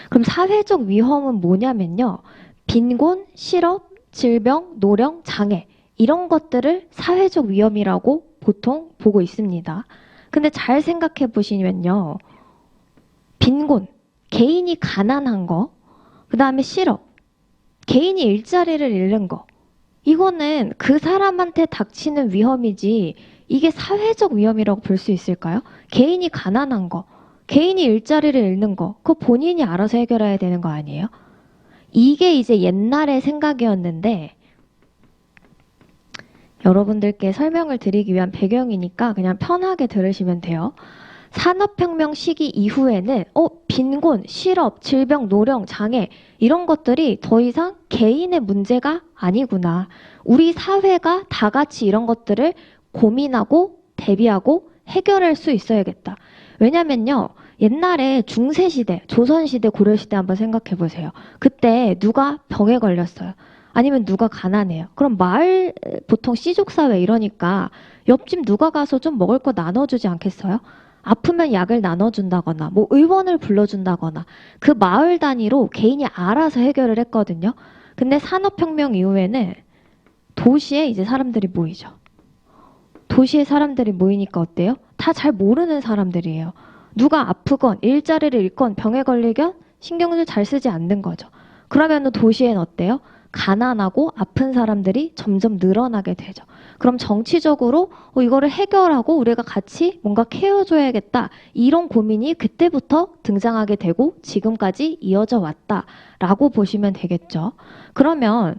Speaker 1: 그럼 사회적 위험은 뭐냐면요. 빈곤, 실업, 질병, 노령, 장애 이런 것들을 사회적 위험이라고 보통 보고 있습니다. 근데 잘 생각해 보시면요. 빈곤, 개인이 가난한 거, 그 다음에 실업, 개인이 일자리를 잃는 거 이거는 그 사람한테 닥치는 위험이지 이게 사회적 위험이라고 볼 수 있을까요? 개인이 가난한 거, 개인이 일자리를 잃는 거, 그거 본인이 알아서 해결해야 되는 거 아니에요? 이게 이제 옛날의 생각이었는데 여러분들께 설명을 드리기 위한 배경이니까 그냥 편하게 들으시면 돼요. 산업혁명 시기 이후에는 빈곤, 실업, 질병, 노령, 장애 이런 것들이 더 이상 개인의 문제가 아니구나. 우리 사회가 다 같이 이런 것들을 고민하고 대비하고 해결할 수 있어야겠다. 왜냐면요. 옛날에 중세시대, 조선시대, 고려시대 한번 생각해 보세요. 그때 누가 병에 걸렸어요. 아니면 누가 가난해요. 그럼 마을 보통 씨족사회 이러니까 옆집 누가 가서 좀 먹을 거 나눠주지 않겠어요? 아프면 약을 나눠준다거나 뭐 의원을 불러준다거나 그 마을 단위로 개인이 알아서 해결을 했거든요. 근데 산업혁명 이후에는 도시에 이제 사람들이 모이죠. 도시에 사람들이 모이니까 어때요? 다 잘 모르는 사람들이에요. 누가 아프건 일자리를 잃건 병에 걸리건 신경을 잘 쓰지 않는 거죠. 그러면 도시엔 어때요? 가난하고 아픈 사람들이 점점 늘어나게 되죠. 그럼 정치적으로 이거를 해결하고 우리가 같이 뭔가 케어줘야겠다. 이런 고민이 그때부터 등장하게 되고 지금까지 이어져 왔다라고 보시면 되겠죠. 그러면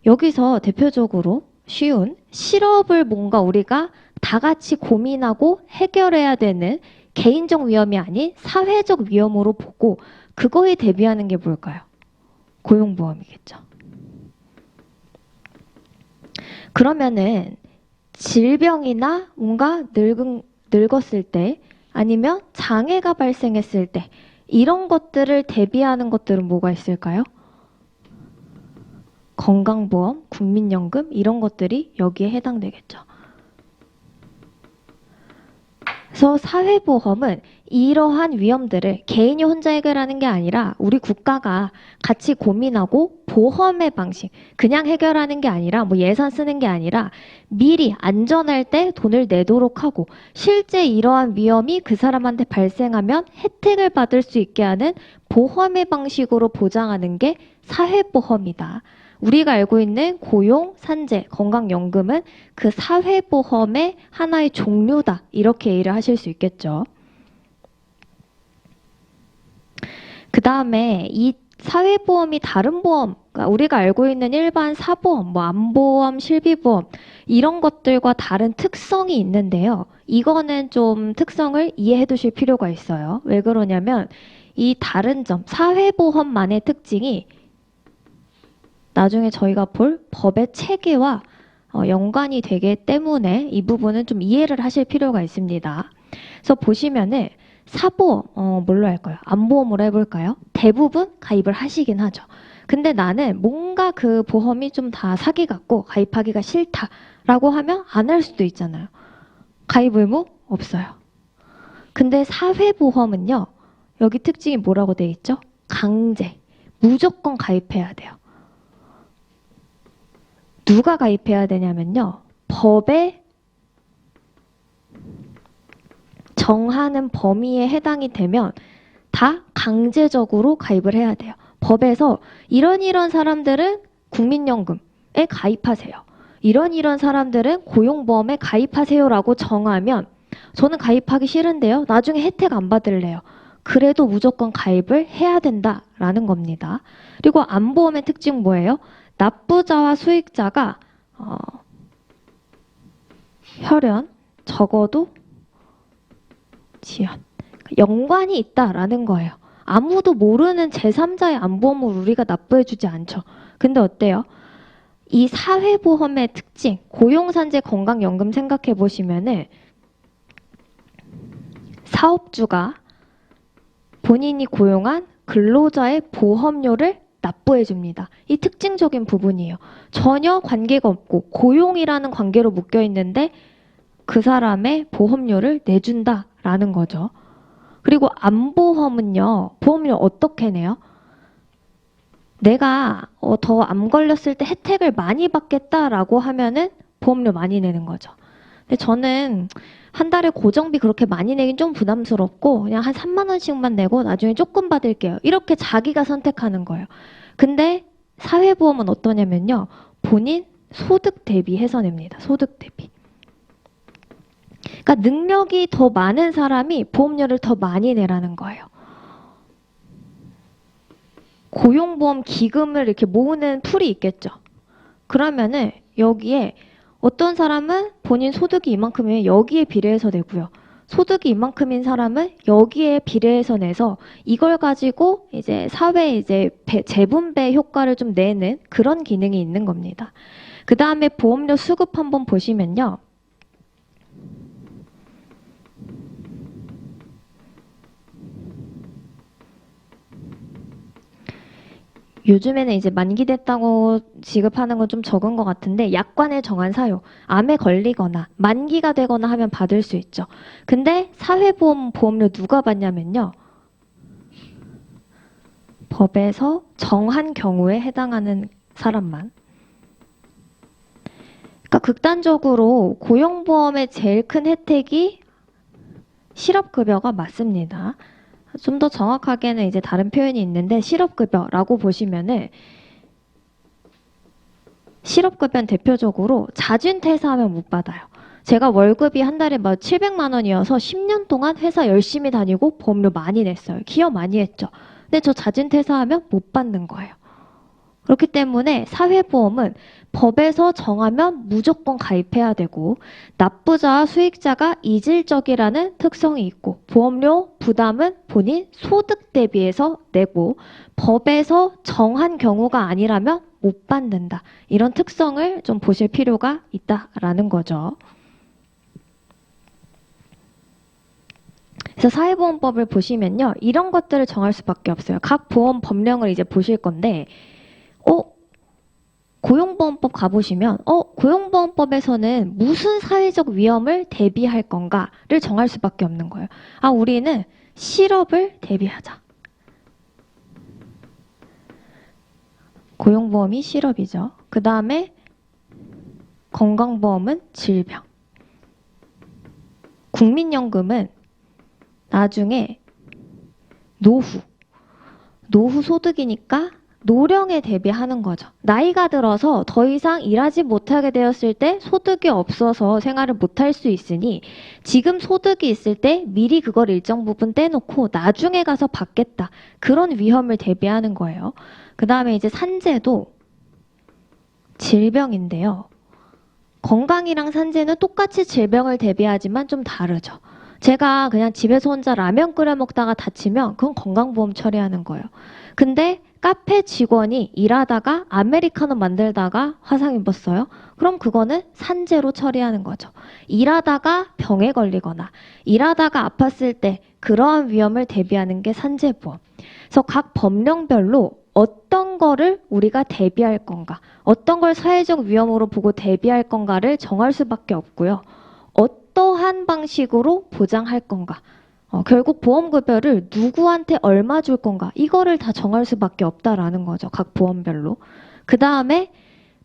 Speaker 1: 여기서 대표적으로 쉬운 실업을 뭔가 우리가 다 같이 고민하고 해결해야 되는 개인적 위험이 아닌 사회적 위험으로 보고 그거에 대비하는 게 뭘까요? 고용보험이겠죠. 그러면은 질병이나 뭔가 늙었을 때 아니면 장애가 발생했을 때 이런 것들을 대비하는 것들은 뭐가 있을까요? 건강보험, 국민연금 이런 것들이 여기에 해당되겠죠. 그래서 사회보험은 이러한 위험들을 개인이 혼자 해결하는 게 아니라 우리 국가가 같이 고민하고 보험의 방식, 그냥 해결하는 게 아니라 뭐 예산 쓰는 게 아니라 미리 안전할 때 돈을 내도록 하고 실제 이러한 위험이 그 사람한테 발생하면 혜택을 받을 수 있게 하는 보험의 방식으로 보장하는 게 사회보험이다. 우리가 알고 있는 고용, 산재, 건강연금은 그 사회보험의 하나의 종류다. 이렇게 이해를 하실 수 있겠죠. 그 다음에 이 사회보험이 다른 보험, 그러니까 우리가 알고 있는 일반 사보험, 뭐 암보험, 실비보험 이런 것들과 다른 특성이 있는데요. 이거는 좀 특성을 이해해 두실 필요가 있어요. 왜 그러냐면 이 다른 점, 사회보험만의 특징이 나중에 저희가 볼 법의 체계와 연관이 되기 때문에 이 부분은 좀 이해를 하실 필요가 있습니다. 그래서 보시면은 사보험, 뭘로 할까요? 암보험으로 해볼까요? 대부분 가입을 하시긴 하죠. 근데 나는 뭔가 그 보험이 좀 다 사기 같고 가입하기가 싫다라고 하면 안 할 수도 있잖아요. 가입 의무 없어요. 근데 사회보험은요. 여기 특징이 뭐라고 돼 있죠? 강제. 무조건 가입해야 돼요. 누가 가입해야 되냐면요. 법에 정하는 범위에 해당이 되면 다 강제적으로 가입을 해야 돼요. 법에서 이런 사람들은 국민연금에 가입하세요. 이런 사람들은 고용보험에 가입하세요라고 정하면 저는 가입하기 싫은데요. 나중에 혜택 안 받을래요. 그래도 무조건 가입을 해야 된다라는 겁니다. 그리고 암보험의 특징 뭐예요? 납부자와 수익자가 혈연, 적어도 지연, 연관이 있다라는 거예요. 아무도 모르는 제3자의 암보험을 우리가 납부해주지 않죠. 근데 어때요? 이 사회보험의 특징, 고용산재 건강연금 생각해 보시면은 사업주가 본인이 고용한 근로자의 보험료를 납부해 줍니다. 이 특징적인 부분이에요. 전혀 관계가 없고 고용이라는 관계로 묶여 있는데 그 사람의 보험료를 내준다라는 거죠. 그리고 암보험은요. 보험료 어떻게 내요? 내가 더 암 걸렸을 때 혜택을 많이 받겠다라고 하면은 보험료 많이 내는 거죠. 근데 저는 한 달에 고정비 그렇게 많이 내긴 좀 부담스럽고 그냥 한 3만 원씩만 내고 나중에 조금 받을게요. 이렇게 자기가 선택하는 거예요. 근데 사회보험은 어떠냐면요. 본인 소득 대비해서 냅니다. 소득 대비. 그러니까 능력이 더 많은 사람이 보험료를 더 많이 내라는 거예요. 고용보험 기금을 이렇게 모으는 풀이 있겠죠. 그러면은 여기에 어떤 사람은 본인 소득이 이만큼이면 여기에 비례해서 내고요. 소득이 이만큼인 사람은 여기에 비례해서 내서 이걸 가지고 이제 사회에 이제 재분배 효과를 좀 내는 그런 기능이 있는 겁니다. 그 다음에 보험료 수급 한번 보시면요. 요즘에는 이제 만기됐다고 지급하는 건 좀 적은 것 같은데 약관에 정한 사유, 암에 걸리거나 만기가 되거나 하면 받을 수 있죠. 근데 사회보험 보험료 누가 받냐면요. 법에서 정한 경우에 해당하는 사람만. 그러니까 극단적으로 고용보험의 제일 큰 혜택이 실업급여가 맞습니다. 좀 더 정확하게는 이제 다른 표현이 있는데 실업급여라고 보시면은 실업급여는 대표적으로 자진퇴사하면 못 받아요. 제가 월급이 한 달에 막 700만 원이어서 10년 동안 회사 열심히 다니고 보험료 많이 냈어요. 기여 많이 했죠. 근데 저 자진퇴사하면 못 받는 거예요. 그렇기 때문에 사회보험은 법에서 정하면 무조건 가입해야 되고 납부자와 수익자가 이질적이라는 특성이 있고 보험료 부담은 본인 소득 대비해서 내고 법에서 정한 경우가 아니라면 못 받는다. 이런 특성을 좀 보실 필요가 있다라는 거죠. 그래서 사회보험법을 보시면요. 이런 것들을 정할 수밖에 없어요. 각 보험 법령을 이제 보실 건데 고용보험법 가보시면 고용보험법에서는 무슨 사회적 위험을 대비할 건가를 정할 수밖에 없는 거예요. 아, 우리는 실업을 대비하자. 고용보험이 실업이죠. 그 다음에 건강보험은 질병. 국민연금은 나중에 노후 소득이니까 노령에 대비하는 거죠. 나이가 들어서 더 이상 일하지 못하게 되었을 때 소득이 없어서 생활을 못할 수 있으니 지금 소득이 있을 때 미리 그걸 일정 부분 떼놓고 나중에 가서 받겠다. 그런 위험을 대비하는 거예요. 그 다음에 이제 산재도 질병인데요. 건강이랑 산재는 똑같이 질병을 대비하지만 좀 다르죠. 제가 그냥 집에서 혼자 라면 끓여 먹다가 다치면 그건 건강보험 처리하는 거예요. 근데 카페 직원이 일하다가 아메리카노 만들다가 화상 입었어요. 그럼 그거는 산재로 처리하는 거죠. 일하다가 병에 걸리거나 일하다가 아팠을 때 그러한 위험을 대비하는 게 산재보험. 그래서 각 법령별로 어떤 거를 우리가 대비할 건가, 어떤 걸 사회적 위험으로 보고 대비할 건가를 정할 수밖에 없고요. 어떠한 방식으로 보장할 건가, 결국 보험급여를 누구한테 얼마 줄 건가 이거를 다 정할 수밖에 없다라는 거죠. 각 보험별로. 그 다음에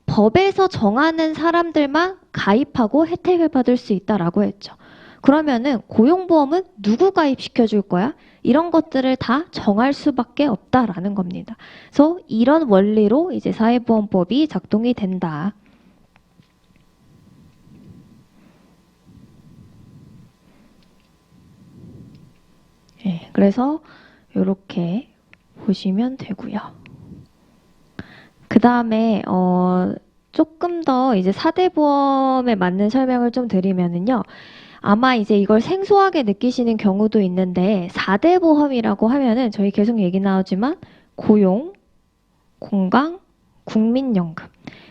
Speaker 1: 법에서 정하는 사람들만 가입하고 혜택을 받을 수 있다라고 했죠. 그러면은 고용보험은 누구 가입시켜 줄 거야? 이런 것들을 다 정할 수밖에 없다라는 겁니다. 그래서 이런 원리로 이제 사회보험법이 작동이 된다. 네, 그래서 이렇게 보시면 되고요. 그 다음에 조금 더 이제 4대 보험에 맞는 설명을 좀 드리면은요. 아마 이제 이걸 생소하게 느끼시는 경우도 있는데 4대 보험이라고 하면은 저희 계속 얘기 나오지만 고용, 건강, 국민연금.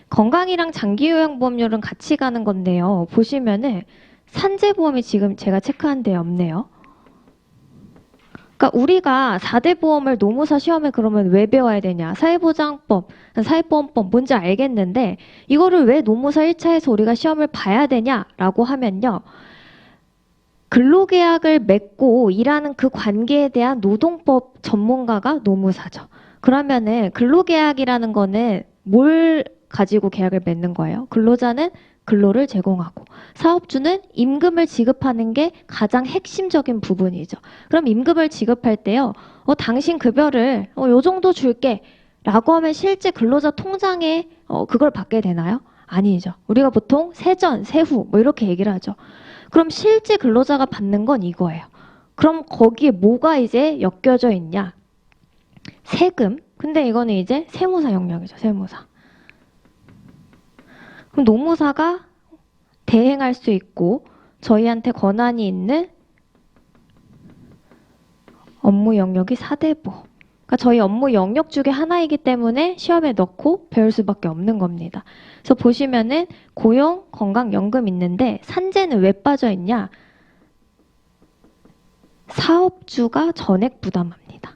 Speaker 1: 건강이랑 장기요양보험료는 같이 가는 건데요. 보시면은 산재보험이 지금 제가 체크한 데 없네요. 그러니까 우리가 4대 보험을 노무사 시험에 그러면 왜 배워야 되냐? 사회보장법, 사회보험법 뭔지 알겠는데 이거를 왜 노무사 1차에서 우리가 시험을 봐야 되냐라고 하면요. 근로계약을 맺고 일하는 그 관계에 대한 노동법 전문가가 노무사죠. 그러면은 근로계약이라는 거는 뭘 가지고 계약을 맺는 거예요? 근로자는 근로를 제공하고 사업주는 임금을 지급하는 게 가장 핵심적인 부분이죠. 그럼 임금을 지급할 때요. 당신 급여를 요 정도 줄게 라고 하면 실제 근로자 통장에 그걸 받게 되나요? 아니죠. 우리가 보통 세전, 세후 뭐 이렇게 얘기를 하죠. 그럼 실제 근로자가 받는 건 이거예요. 그럼 거기에 뭐가 이제 엮여져 있냐? 세금. 근데 이거는 이제 세무사 영역이죠. 세무사. 그럼 노무사가 대행할 수 있고 저희한테 권한이 있는 업무 영역이 4대 보험. 그러니까 저희 업무 영역 중에 하나이기 때문에 시험에 넣고 배울 수밖에 없는 겁니다. 그래서 보시면은 고용, 건강, 연금 있는데 산재는 왜 빠져 있냐? 사업주가 전액 부담합니다.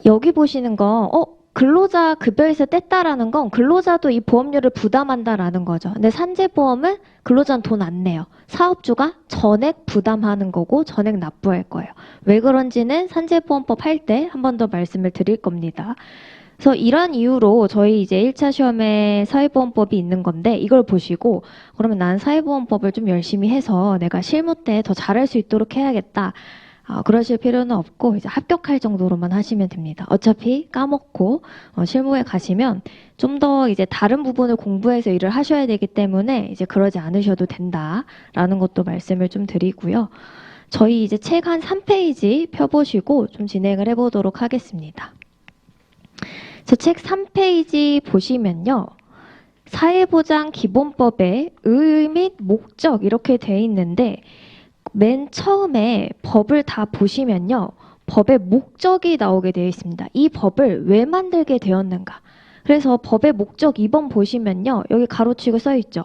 Speaker 1: 여기 보시는 거, 근로자 급여에서 뗐다라는 건 근로자도 이 보험료를 부담한다라는 거죠. 근데 산재보험은 근로자는 돈 안 내요. 사업주가 전액 부담하는 거고 전액 납부할 거예요. 왜 그런지는 산재보험법 할 때 한 번 더 말씀을 드릴 겁니다. 그래서 이런 이유로 저희 이제 1차 시험에 사회보험법이 있는 건데 이걸 보시고 그러면 난 사회보험법을 좀 열심히 해서 내가 실무 때 더 잘할 수 있도록 해야겠다. 그러실 필요는 없고 이제 합격할 정도로만 하시면 됩니다. 어차피 까먹고 실무에 가시면 좀 더 이제 다른 부분을 공부해서 일을 하셔야 되기 때문에 이제 그러지 않으셔도 된다라는 것도 말씀을 좀 드리고요. 저희 이제 책 한 3페이지 펴보시고 좀 진행을 해보도록 하겠습니다. 저 책 3페이지 보시면요. 사회보장 기본법의 의의 및 목적 이렇게 돼 있는데 맨 처음에 법을 다 보시면요. 법의 목적이 나오게 되어 있습니다. 이 법을 왜 만들게 되었는가. 그래서 법의 목적 2번 보시면요. 여기 가로치고 써 있죠.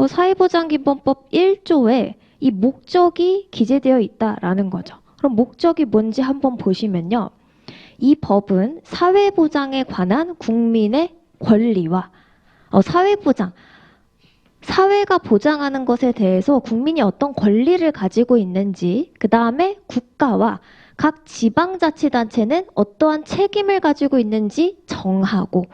Speaker 1: 사회보장기본법 1조에 이 목적이 기재되어 있다라는 거죠. 그럼 목적이 뭔지 한번 보시면요. 이 법은 사회보장에 관한 국민의 권리와 사회보장, 사회가 보장하는 것에 대해서 국민이 어떤 권리를 가지고 있는지, 그 다음에 국가와 각 지방자치단체는 어떠한 책임을 가지고 있는지 정하고,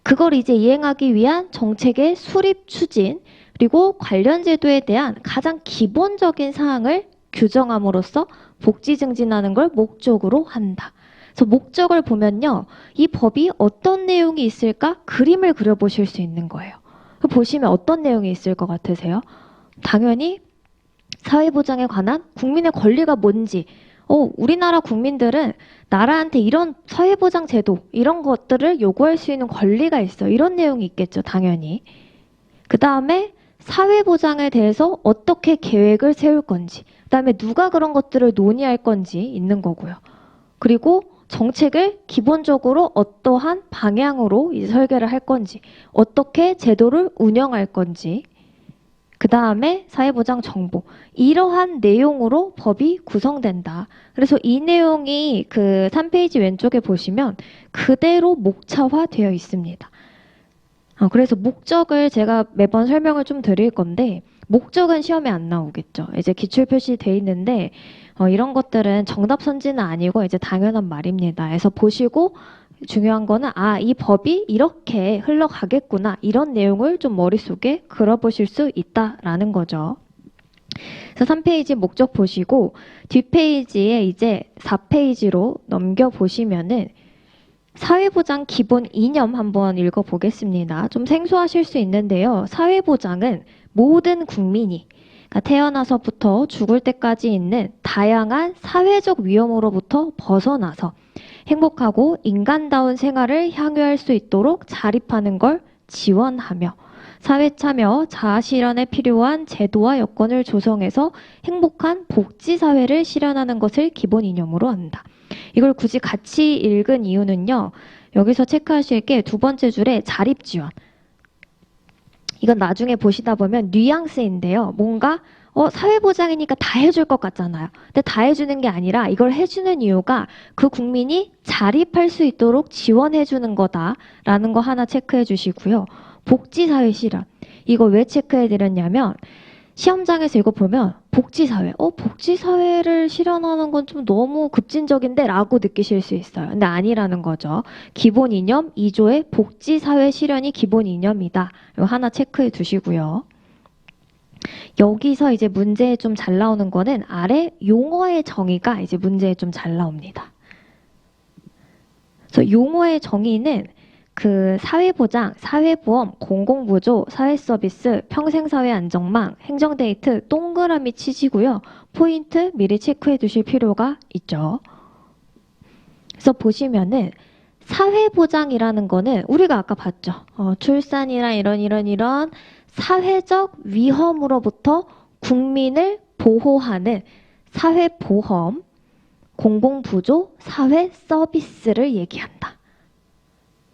Speaker 1: 그걸 이제 이행하기 위한 정책의 수립 추진, 그리고 관련 제도에 대한 가장 기본적인 사항을 규정함으로써 복지 증진하는 걸 목적으로 한다. 그래서 목적을 보면요. 이 법이 어떤 내용이 있을까? 그림을 그려보실 수 있는 거예요. 보시면 어떤 내용이 있을 것 같으세요? 당연히 사회보장에 관한 국민의 권리가 뭔지, 우리나라 국민들은 나라한테 이런 사회보장 제도, 이런 것들을 요구할 수 있는 권리가 있어. 이런 내용이 있겠죠, 당연히. 그 다음에 사회보장에 대해서 어떻게 계획을 세울 건지, 그 다음에 누가 그런 것들을 논의할 건지 있는 거고요. 그리고 정책을 기본적으로 어떠한 방향으로 이제 설계를 할 건지, 어떻게 제도를 운영할 건지, 그 다음에 사회보장 정보, 이러한 내용으로 법이 구성된다. 그래서 이 내용이 그 3페이지 왼쪽에 보시면 그대로 목차화되어 있습니다. 그래서 목적을 제가 매번 설명을 좀 드릴 건데 목적은 시험에 안 나오겠죠. 이제 기출 표시돼 있는데 이런 것들은 정답 선지는 아니고 이제 당연한 말입니다. 그래서 보시고 중요한 거는 이 법이 이렇게 흘러가겠구나 이런 내용을 좀 머릿속에 그려보실 수 있다라는 거죠. 그래서 3페이지 목적 보시고 뒷페이지에 이제 4페이지로 넘겨보시면은 사회보장 기본 이념 한번 읽어보겠습니다. 좀 생소하실 수 있는데요. 사회보장은 모든 국민이 그러니까 태어나서부터 죽을 때까지 있는 다양한 사회적 위험으로부터 벗어나서 행복하고 인간다운 생활을 향유할 수 있도록 자립하는 걸 지원하며 사회 참여, 자아 실현에 필요한 제도와 여건을 조성해서 행복한 복지 사회를 실현하는 것을 기본 이념으로 한다. 이걸 굳이 같이 읽은 이유는요. 여기서 체크하실 게 두 번째 줄에 자립 지원. 이건 나중에 보시다 보면 뉘앙스인데요. 뭔가 사회보장이니까 다 해줄 것 같잖아요. 근데 다 해주는 게 아니라 이걸 해주는 이유가 그 국민이 자립할 수 있도록 지원해주는 거다라는 거 하나 체크해 주시고요. 복지사회 실현. 이거 왜 체크해 드렸냐면 시험장에서 이거 보면 복지사회, 복지사회를 실현하는 건 좀 너무 급진적인데 라고 느끼실 수 있어요. 근데 아니라는 거죠. 기본 이념 2조의 복지사회 실현이 기본 이념이다. 이거 하나 체크해 두시고요. 여기서 이제 문제에 좀 잘 나오는 거는 아래 용어의 정의가 이제 문제에 좀 잘 나옵니다. 그래서 용어의 정의는 그 사회보장, 사회보험, 공공부조, 사회서비스, 평생사회안정망, 행정데이트 동그라미 치시고요. 포인트 미리 체크해 두실 필요가 있죠. 그래서 보시면은 사회보장이라는 거는 우리가 아까 봤죠. 출산이나 이런 사회적 위험으로부터 국민을 보호하는 사회보험, 공공부조, 사회서비스를 얘기한다.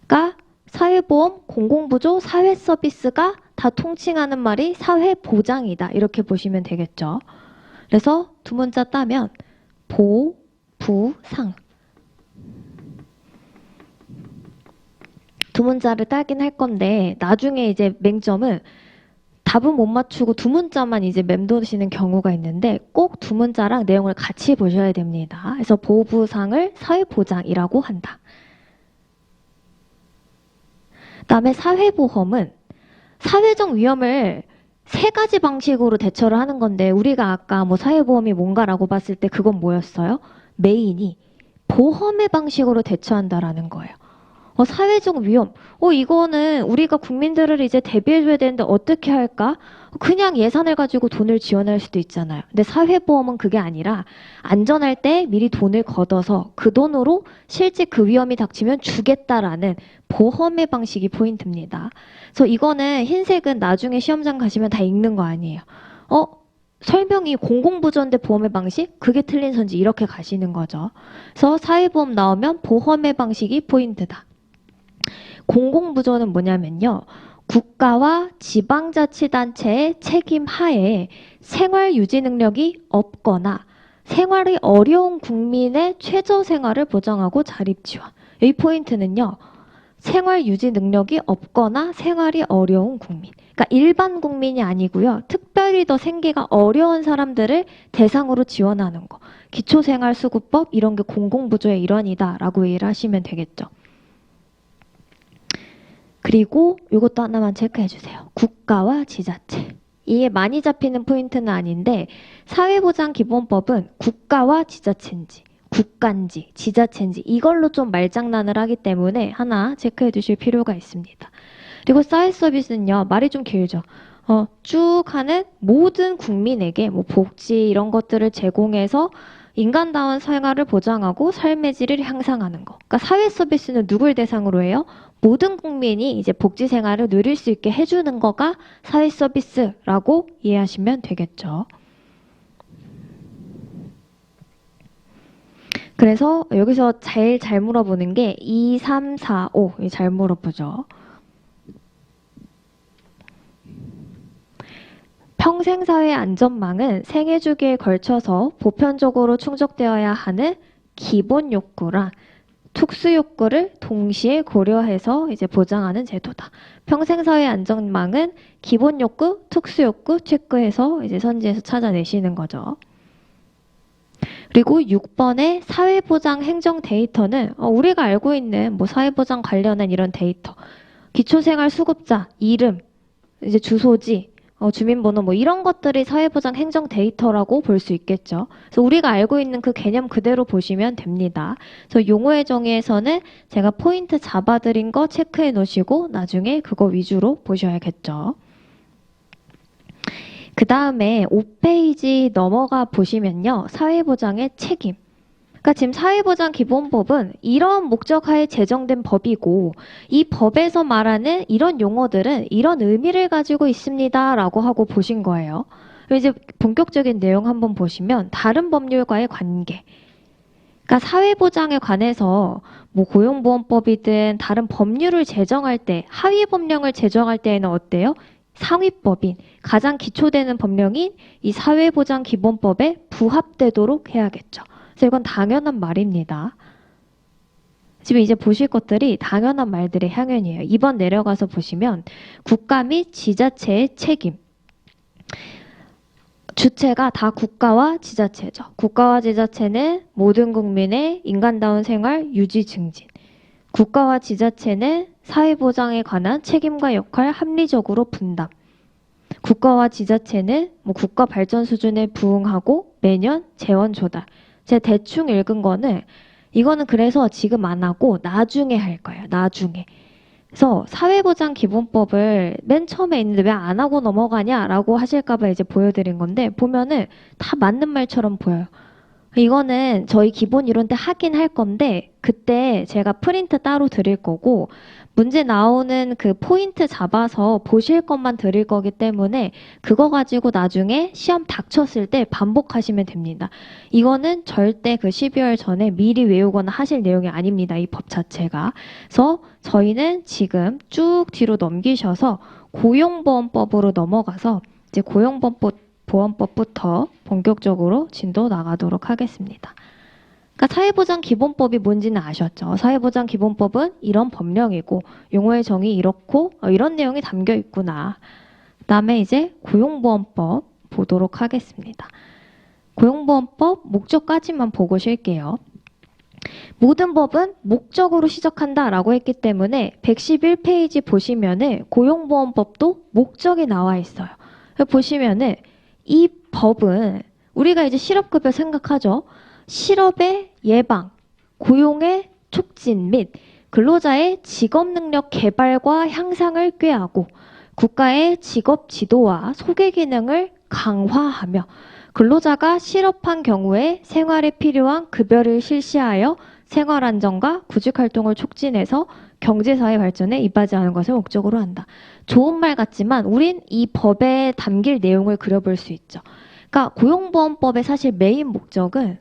Speaker 1: 그러니까 사회보험, 공공부조, 사회서비스가 다 통칭하는 말이 사회보장이다. 이렇게 보시면 되겠죠. 그래서 두 문자 따면 보, 부, 상. 두 문자를 따긴 할 건데 나중에 이제 맹점은 답은 못 맞추고 두 문자만 이제 맴도시는 경우가 있는데 꼭 두 문자랑 내용을 같이 보셔야 됩니다. 그래서 보부상을 사회보장이라고 한다. 그다음에 사회보험은 사회적 위험을 세 가지 방식으로 대처를 하는 건데 우리가 아까 뭐 사회보험이 뭔가라고 봤을 때 그건 뭐였어요? 메인이 보험의 방식으로 대처한다라는 거예요. 사회적 위험. 이거는 우리가 국민들을 이제 대비해줘야 되는데 어떻게 할까? 그냥 예산을 가지고 돈을 지원할 수도 있잖아요. 근데 사회보험은 그게 아니라 안전할 때 미리 돈을 걷어서 그 돈으로 실제 그 위험이 닥치면 주겠다라는 보험의 방식이 포인트입니다. 그래서 이거는 흰색은 나중에 시험장 가시면 다 읽는 거 아니에요. 설명이 공공부조인데 보험의 방식? 그게 틀린 선지 이렇게 가시는 거죠. 그래서 사회보험 나오면 보험의 방식이 포인트다. 공공부조는 뭐냐면요. 국가와 지방자치단체의 책임 하에 생활 유지 능력이 없거나 생활이 어려운 국민의 최저생활을 보장하고 자립 지원. 이 포인트는요. 생활 유지 능력이 없거나 생활이 어려운 국민. 그러니까 일반 국민이 아니고요. 특별히 더 생계가 어려운 사람들을 대상으로 지원하는 거. 기초생활수급법 이런 게 공공부조의 일환이다라고 이해를 하시면 되겠죠. 그리고 이것도 하나만 체크해 주세요. 국가와 지자체. 이게 많이 잡히는 포인트는 아닌데 사회보장기본법은 국가와 지자체인지 국가인지 지자체인지 이걸로 좀 말장난을 하기 때문에 하나 체크해 두실 필요가 있습니다. 그리고 사회서비스는요. 말이 좀 길죠. 쭉 하는 모든 국민에게 뭐 복지 이런 것들을 제공해서 인간다운 생활을 보장하고 삶의 질을 향상하는 거. 그러니까 사회서비스는 누굴 대상으로 해요? 모든 국민이 이제 복지 생활을 누릴 수 있게 해주는 거가 사회서비스라고 이해하시면 되겠죠. 그래서 여기서 제일 잘 물어보는 게 2, 3, 4, 5. 잘 물어보죠. 평생사회 안전망은 생애 주기에 걸쳐서 보편적으로 충족되어야 하는 기본 욕구랑 특수 욕구를 동시에 고려해서 이제 보장하는 제도다. 평생사회 안전망은 기본 욕구, 특수 욕구 체크해서 이제 선지에서 찾아내시는 거죠. 그리고 6번의 사회보장 행정 데이터는 우리가 알고 있는 뭐 사회보장 관련한 이런 데이터, 기초생활 수급자, 이름, 이제 주소지, 주민번호 뭐 이런 것들이 사회보장 행정 데이터라고 볼 수 있겠죠. 그래서 우리가 알고 있는 그 개념 그대로 보시면 됩니다. 그래서 용어의 정의에서는 제가 포인트 잡아드린 거 체크해 놓으시고 나중에 그거 위주로 보셔야겠죠. 그 다음에 5페이지 넘어가 보시면요. 사회보장의 책임. 그러니까 지금 사회보장기본법은 이런 목적하에 제정된 법이고 이 법에서 말하는 이런 용어들은 이런 의미를 가지고 있습니다 라고 하고 보신 거예요. 이제 본격적인 내용 한번 보시면 다른 법률과의 관계. 그러니까 사회보장에 관해서 뭐 고용보험법이든 다른 법률을 제정할 때 하위 법령을 제정할 때에는 어때요? 상위법인, 가장 기초되는 법령인 이 사회보장기본법에 부합되도록 해야겠죠. 그래서 이건 당연한 말입니다. 지금 이제 보실 것들이 당연한 말들의 향연이에요. 2번 내려가서 보시면 국가 및 지자체의 책임. 주체가 다 국가와 지자체죠. 국가와 지자체는 모든 국민의 인간다운 생활 유지 증진. 국가와 지자체는 사회보장에 관한 책임과 역할 합리적으로 분담. 국가와 지자체는 국가 발전 수준에 부응하고 매년 재원 조달. 제가 대충 읽은 거는 이거는 그래서 지금 안 하고 나중에 할 거예요. 나중에. 그래서 사회보장기본법을 맨 처음에 있는데 왜 안 하고 넘어가냐라고 하실까봐 이제 보여드린 건데 보면은 다 맞는 말처럼 보여요. 이거는 저희 기본 이론 때 하긴 할 건데 그때 제가 프린트 따로 드릴 거고 문제 나오는 그 포인트 잡아서 보실 것만 드릴 거기 때문에 그거 가지고 나중에 시험 닥쳤을 때 반복하시면 됩니다. 이거는 절대 그 12월 전에 미리 외우거나 하실 내용이 아닙니다. 이 법 자체가. 그래서 저희는 지금 쭉 뒤로 넘기셔서 고용보험법으로 넘어가서 이제 고용보험법부터 본격적으로 진도 나가도록 하겠습니다. 그러니까 사회보장기본법이 뭔지는 아셨죠? 사회보장기본법은 이런 법령이고 용어의 정의 이렇고 이런 내용이 담겨 있구나. 그다음에 이제 고용보험법 보도록 하겠습니다. 고용보험법 목적까지만 보고 쉴게요. 모든 법은 목적으로 시작한다라고 했기 때문에 111페이지 보시면은 고용보험법도 목적이 나와 있어요. 보시면은 이 법은 우리가 이제 실업급여 생각하죠. 실업의 예방, 고용의 촉진 및 근로자의 직업능력 개발과 향상을 꾀하고 국가의 직업 지도와 소개 기능을 강화하며 근로자가 실업한 경우에 생활에 필요한 급여를 실시하여 생활안정과 구직활동을 촉진해서 경제사회 발전에 이바지하는 것을 목적으로 한다. 좋은 말 같지만 우린 이 법에 담길 내용을 그려볼 수 있죠. 그러니까 고용보험법의 사실 메인 목적은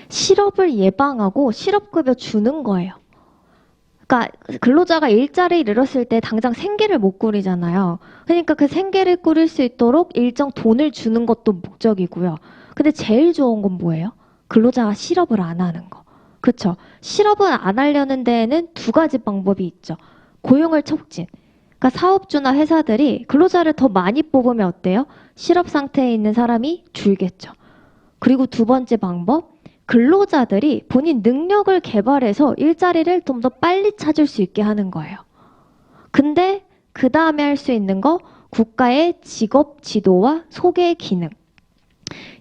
Speaker 1: 실업을 예방하고 실업급여 주는 거예요. 그러니까 근로자가 일자리를 잃었을 때 당장 생계를 못 꾸리잖아요. 그러니까 그 생계를 꾸릴 수 있도록 일정 돈을 주는 것도 목적이고요. 근데 제일 좋은 건 뭐예요? 근로자가 실업을 안 하는 거. 그렇죠? 실업을 안 하려는 데에는 두 가지 방법이 있죠. 고용을 촉진. 그러니까 사업주나 회사들이 근로자를 더 많이 뽑으면 어때요? 실업 상태에 있는 사람이 줄겠죠. 그리고 두 번째 방법, 근로자들이 본인 능력을 개발해서 일자리를 좀 더 빨리 찾을 수 있게 하는 거예요. 근데 그 다음에 할 수 있는 거 국가의 직업 지도와 소개 기능.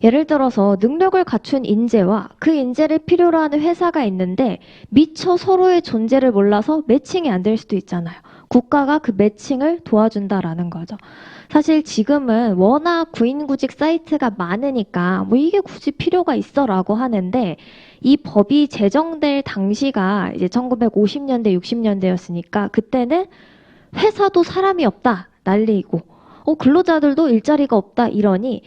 Speaker 1: 예를 들어서 능력을 갖춘 인재와 그 인재를 필요로 하는 회사가 있는데 미처 서로의 존재를 몰라서 매칭이 안 될 수도 있잖아요. 국가가 그 매칭을 도와준다라는 거죠. 사실 지금은 워낙 구인구직 사이트가 많으니까 뭐 이게 굳이 필요가 있어라고 하는데 이 법이 제정될 당시가 이제 1950년대, 60년대였으니까 그때는 회사도 사람이 없다 난리이고 근로자들도 일자리가 없다 이러니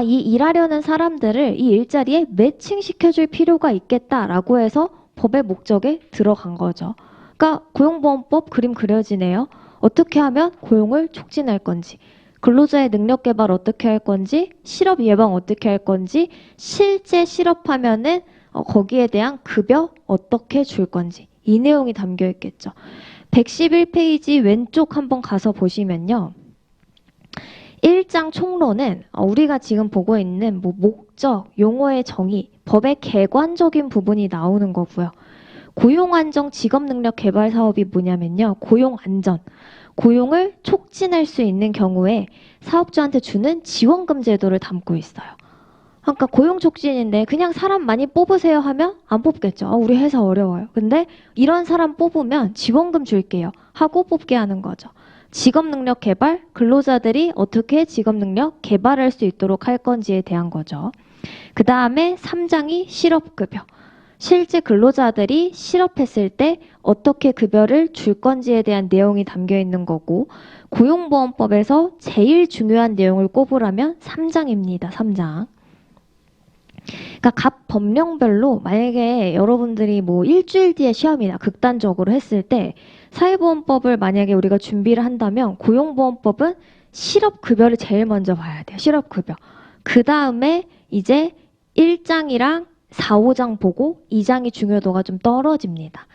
Speaker 1: 이 일하려는 사람들을 이 일자리에 매칭시켜줄 필요가 있겠다라고 해서 법의 목적에 들어간 거죠. 그러니까 고용보험법 그림 그려지네요. 어떻게 하면 고용을 촉진할 건지 근로자의 능력 개발 어떻게 할 건지 실업 예방 어떻게 할 건지 실제 실업하면은 거기에 대한 급여 어떻게 줄 건지 이 내용이 담겨 있겠죠. 111페이지 왼쪽 한번 가서 보시면요. 1장 총론은 우리가 지금 보고 있는 목적, 용어의 정의, 법의 객관적인 부분이 나오는 거고요. 고용안정 직업능력 개발 사업이 뭐냐면요. 고용안전, 고용을 촉진할 수 있는 경우에 사업주한테 주는 지원금 제도를 담고 있어요. 그러니까 고용 촉진인데 그냥 사람 많이 뽑으세요 하면 안 뽑겠죠. 우리 회사 어려워요. 근데 이런 사람 뽑으면 지원금 줄게요 하고 뽑게 하는 거죠. 직업능력 개발, 근로자들이 어떻게 직업능력 개발할 수 있도록 할 건지에 대한 거죠. 그 다음에 3장이 실업급여. 실제 근로자들이 실업했을 때 어떻게 급여를 줄 건지에 대한 내용이 담겨 있는 거고 고용보험법에서 제일 중요한 내용을 꼽으라면 3장입니다. 3장. 그러니까 각 법령별로 만약에 여러분들이 뭐 일주일 뒤에 시험이나 극단적으로 했을 때 사회보험법을 만약에 우리가 준비를 한다면 고용보험법은 실업급여를 제일 먼저 봐야 돼요. 실업급여. 그 다음에 이제 1장이랑 4, 5장 보고 2장이 중요도가 좀 떨어집니다.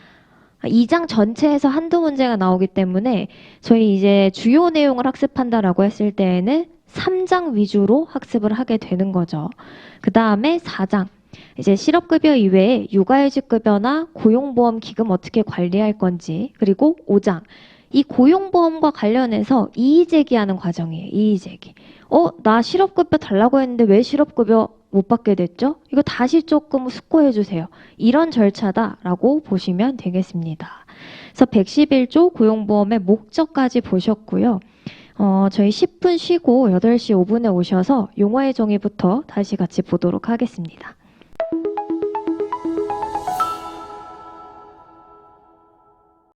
Speaker 1: 2장 전체에서 한두 문제가 나오기 때문에 저희 이제 주요 내용을 학습한다라고 했을 때에는 3장 위주로 학습을 하게 되는 거죠. 그 다음에 4장. 이제 실업급여 이외에 육아휴직급여나 고용보험 기금 어떻게 관리할 건지, 그리고 5장. 이 고용보험과 관련해서 이의제기하는 과정이에요. 이의제기. 나 실업급여 달라고 했는데 왜 실업급여 못 받게 됐죠? 이거 다시 조금 숙고해 주세요. 이런 절차다라고 보시면 되겠습니다. 그래서 111조 고용보험의 목적까지 보셨고요. 저희 10분 쉬고 8시 5분에 오셔서 용어의 정의부터 다시 같이 보도록 하겠습니다.